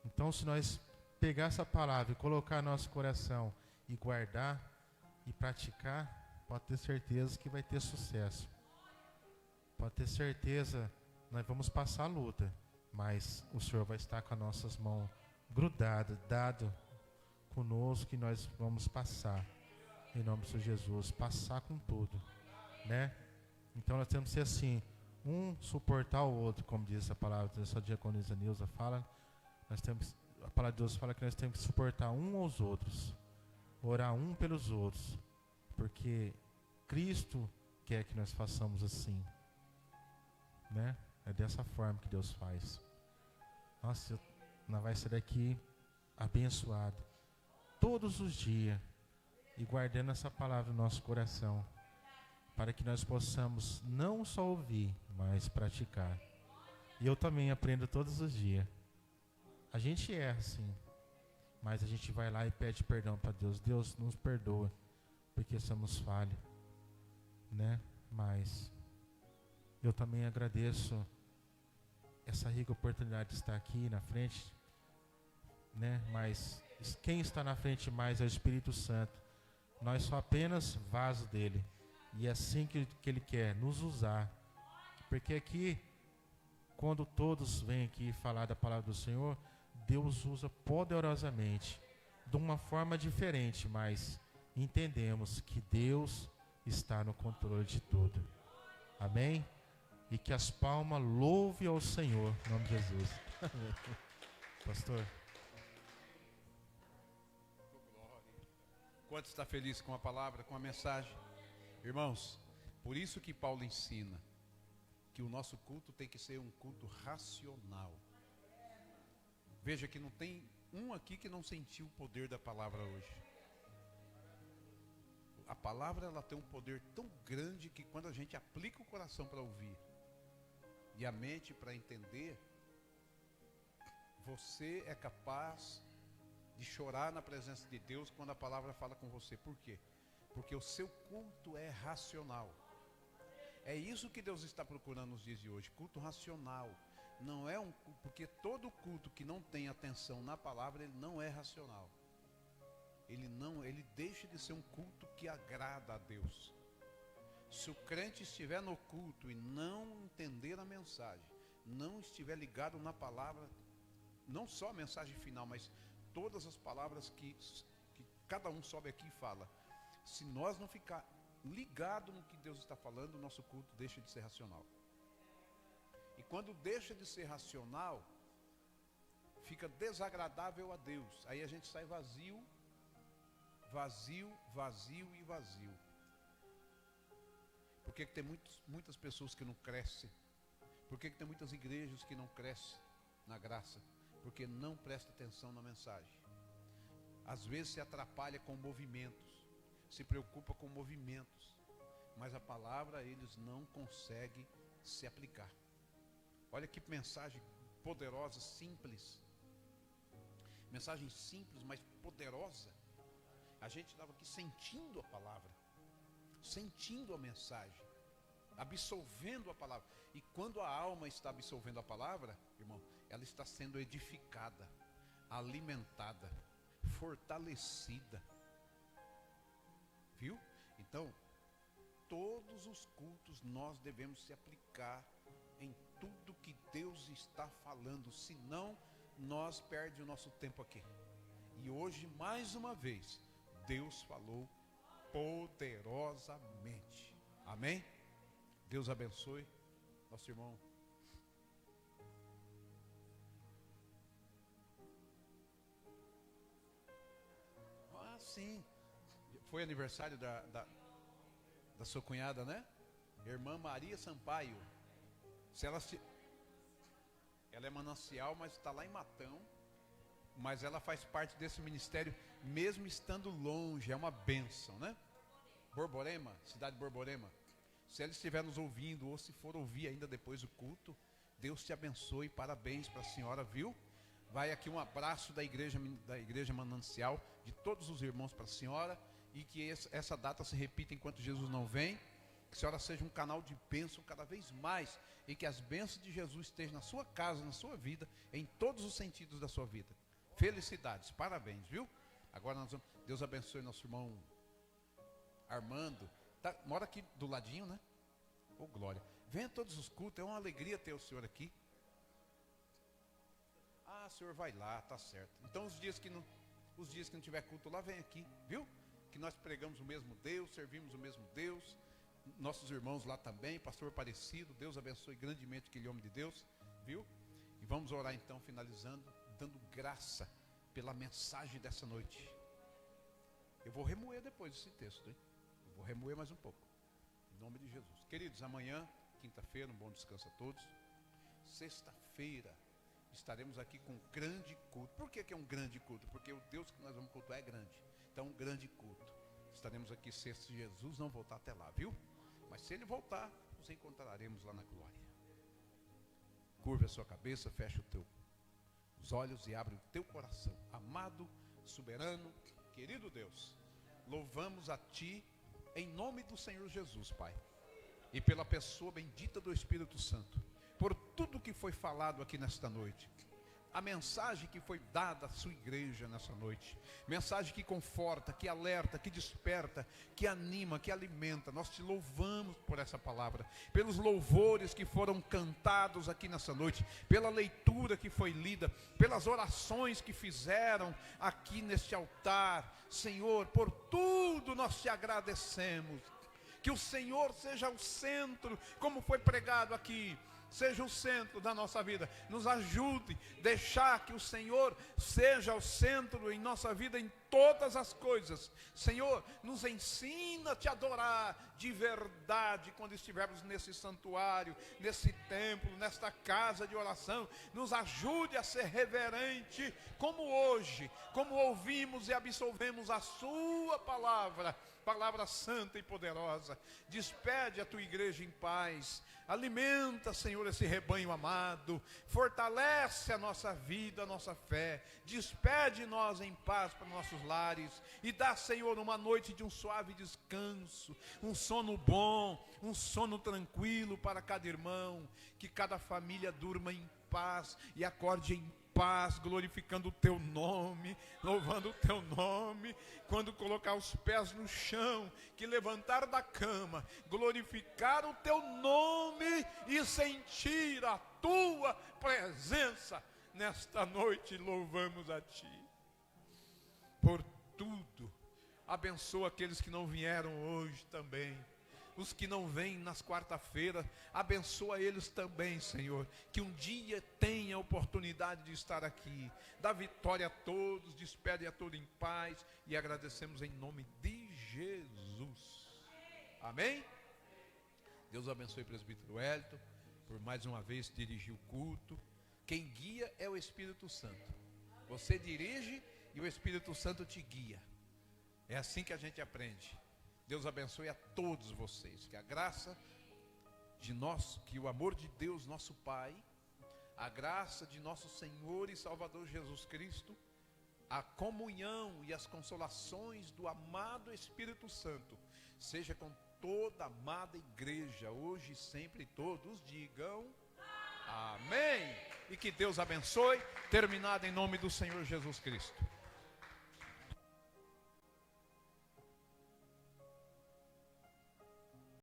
Então, se nós pegar essa palavra e colocar no nosso coração e guardar e praticar, pode ter certeza que vai ter sucesso. Pode ter certeza, nós vamos passar a luta, mas o Senhor vai estar com as nossas mãos grudado, dado conosco, que nós vamos passar, em nome de Jesus, passar com tudo, né? Então nós temos que ser assim, um suportar o outro, como diz a palavra, a diaconisa Nilza fala, a palavra de Deus fala que nós temos que suportar um aos outros, orar um pelos outros, porque Cristo quer que nós façamos assim, né? É dessa forma que Deus faz. Nossa, nós vai sair daqui abençoado todos os dias e guardando essa palavra no nosso coração, para que nós possamos não só ouvir, mas praticar. E eu também aprendo todos os dias. A gente erra sim, mas a gente vai lá e pede perdão para Deus. Deus nos perdoa, porque somos falhos, né? Mas eu também agradeço essa rica oportunidade de estar aqui na frente, né? Mas quem está na frente mais é o Espírito Santo. Nós só apenas vaso dele. E é assim que ele quer nos usar. Porque aqui, quando todos vêm aqui falar da palavra do Senhor, Deus usa poderosamente, de uma forma diferente, mas entendemos que Deus está no controle de tudo. Amém? E que as palmas louvem ao Senhor, em nome de Jesus. Pastor. Quanto está feliz com a palavra, com a mensagem? Irmãos, por isso que Paulo ensina que o nosso culto tem que ser um culto racional. Veja que não tem um aqui que não sentiu o poder da palavra hoje. A palavra, ela tem um poder tão grande que quando a gente aplica o coração para ouvir e a mente para entender, você é capaz de chorar na presença de Deus quando a palavra fala com você. Por quê? Porque o seu culto é racional. É isso que Deus está procurando nos dias de hoje, culto racional. Não é porque todo culto que não tem atenção na palavra, ele não é racional. Ele deixa de ser um culto que agrada a Deus. Se o crente estiver no culto e não entender a mensagem, não estiver ligado na palavra, não só a mensagem final, mas todas as palavras que cada um sobe aqui e fala, se nós não ficar ligado no que Deus está falando, o nosso culto deixa de ser racional. E quando deixa de ser racional, fica desagradável a Deus. Aí a gente sai vazio, vazio, vazio e vazio. Por que tem muitas pessoas que não crescem? Por que tem muitas igrejas que não crescem na graça? Porque não presta atenção na mensagem. Às vezes se atrapalha com movimentos, se preocupa com movimentos, mas a palavra eles não conseguem se aplicar. Olha que mensagem poderosa, simples. Mensagem simples, mas poderosa. A gente estava aqui sentindo a palavra, sentindo a mensagem, absorvendo a palavra. E quando a alma está absorvendo a palavra, irmão, ela está sendo edificada, alimentada, fortalecida. Viu? Então, todos os cultos nós devemos se aplicar em tudo que Deus está falando, senão nós perdemos o nosso tempo aqui. E hoje, mais uma vez, Deus falou poderosamente. Amém? Deus abençoe nosso irmão. Ah, sim. Foi aniversário da sua cunhada, né? Irmã Maria Sampaio. Ela é manancial, mas está lá em Matão. Mas ela faz parte desse ministério, mesmo estando longe. É uma bênção, né? Borborema, cidade de Borborema. Se ela estiver nos ouvindo, ou se for ouvir ainda depois do culto, Deus te abençoe. Parabéns para a senhora, viu? Vai aqui um abraço da igreja Manancial, de todos os irmãos para a senhora. E que essa data se repita enquanto Jesus não vem. Que a senhora seja um canal de bênção cada vez mais. E que as bênçãos de Jesus estejam na sua casa, na sua vida, em todos os sentidos da sua vida. Felicidades, parabéns, viu? Agora Deus abençoe nosso irmão Armando. Mora aqui do ladinho, né? Ô, glória. Venha a todos os cultos, é uma alegria ter o senhor aqui. Ah, o senhor vai lá, tá certo. Então os dias que não tiver culto lá, vem aqui, viu? Que nós pregamos o mesmo Deus, servimos o mesmo Deus. Nossos irmãos lá também, pastor Aparecido, Deus abençoe grandemente aquele homem de Deus, viu? E vamos orar então, finalizando, dando graça pela mensagem dessa noite. Eu vou remoer depois esse texto, hein? Eu vou remoer mais um pouco, em nome de Jesus. Queridos, amanhã, quinta-feira, um bom descanso a todos. Sexta-feira estaremos aqui com um grande culto. Por que é um grande culto? Porque o Deus que nós vamos cultuar é grande. Então, um grande culto. Estaremos aqui se Jesus não voltar até lá, viu? Mas se ele voltar, nos encontraremos lá na glória. Curva a sua cabeça, fecha os olhos e abre o teu coração. Amado, soberano, querido Deus, louvamos a Ti em nome do Senhor Jesus, Pai. E pela pessoa bendita do Espírito Santo, por tudo que foi falado aqui nesta noite. A mensagem que foi dada à sua igreja nessa noite, mensagem que conforta, que alerta, que desperta, que anima, que alimenta. Nós te louvamos por essa palavra, pelos louvores que foram cantados aqui nessa noite, pela leitura que foi lida, pelas orações que fizeram aqui neste altar. Senhor, por tudo nós te agradecemos. Que o Senhor seja o centro, como foi pregado aqui, seja o centro da nossa vida. Nos ajude, deixar que o Senhor seja o centro em nossa vida em todas as coisas. Senhor, nos ensina a te adorar de verdade quando estivermos nesse santuário, nesse templo, nesta casa de oração. Nos ajude a ser reverente como hoje, como ouvimos e absolvemos a sua palavra, palavra santa e poderosa. Despede a tua igreja em paz. Alimenta, Senhor, esse rebanho amado. Fortalece a nossa vida, a nossa fé. Despede nós em paz para nossos lares. E dá, Senhor, uma noite de um suave descanso, um sono bom, um sono tranquilo para cada irmão. Que cada família durma em paz e acorde em paz, glorificando o teu nome, louvando o teu nome. Quando colocar os pés no chão, que levantar da cama, glorificar o teu nome e sentir a tua presença. Nesta noite louvamos a ti por tudo. Abençoa aqueles que não vieram hoje também. Os que não vêm nas quarta-feiras, abençoa eles também, Senhor. Que um dia tenha a oportunidade de estar aqui. Dá vitória a todos, despede a todos em paz. E agradecemos em nome de Jesus. Amém? Deus abençoe o presbítero Wellington, por mais uma vez dirigir o culto. Quem guia é o Espírito Santo. Você dirige e o Espírito Santo te guia. É assim que a gente aprende. Deus abençoe a todos vocês, que a graça de nós, que o amor de Deus nosso Pai, a graça de nosso Senhor e Salvador Jesus Cristo, a comunhão e as consolações do amado Espírito Santo, seja com toda a amada igreja, hoje e sempre. Todos digam amém, e que Deus abençoe, terminado em nome do Senhor Jesus Cristo.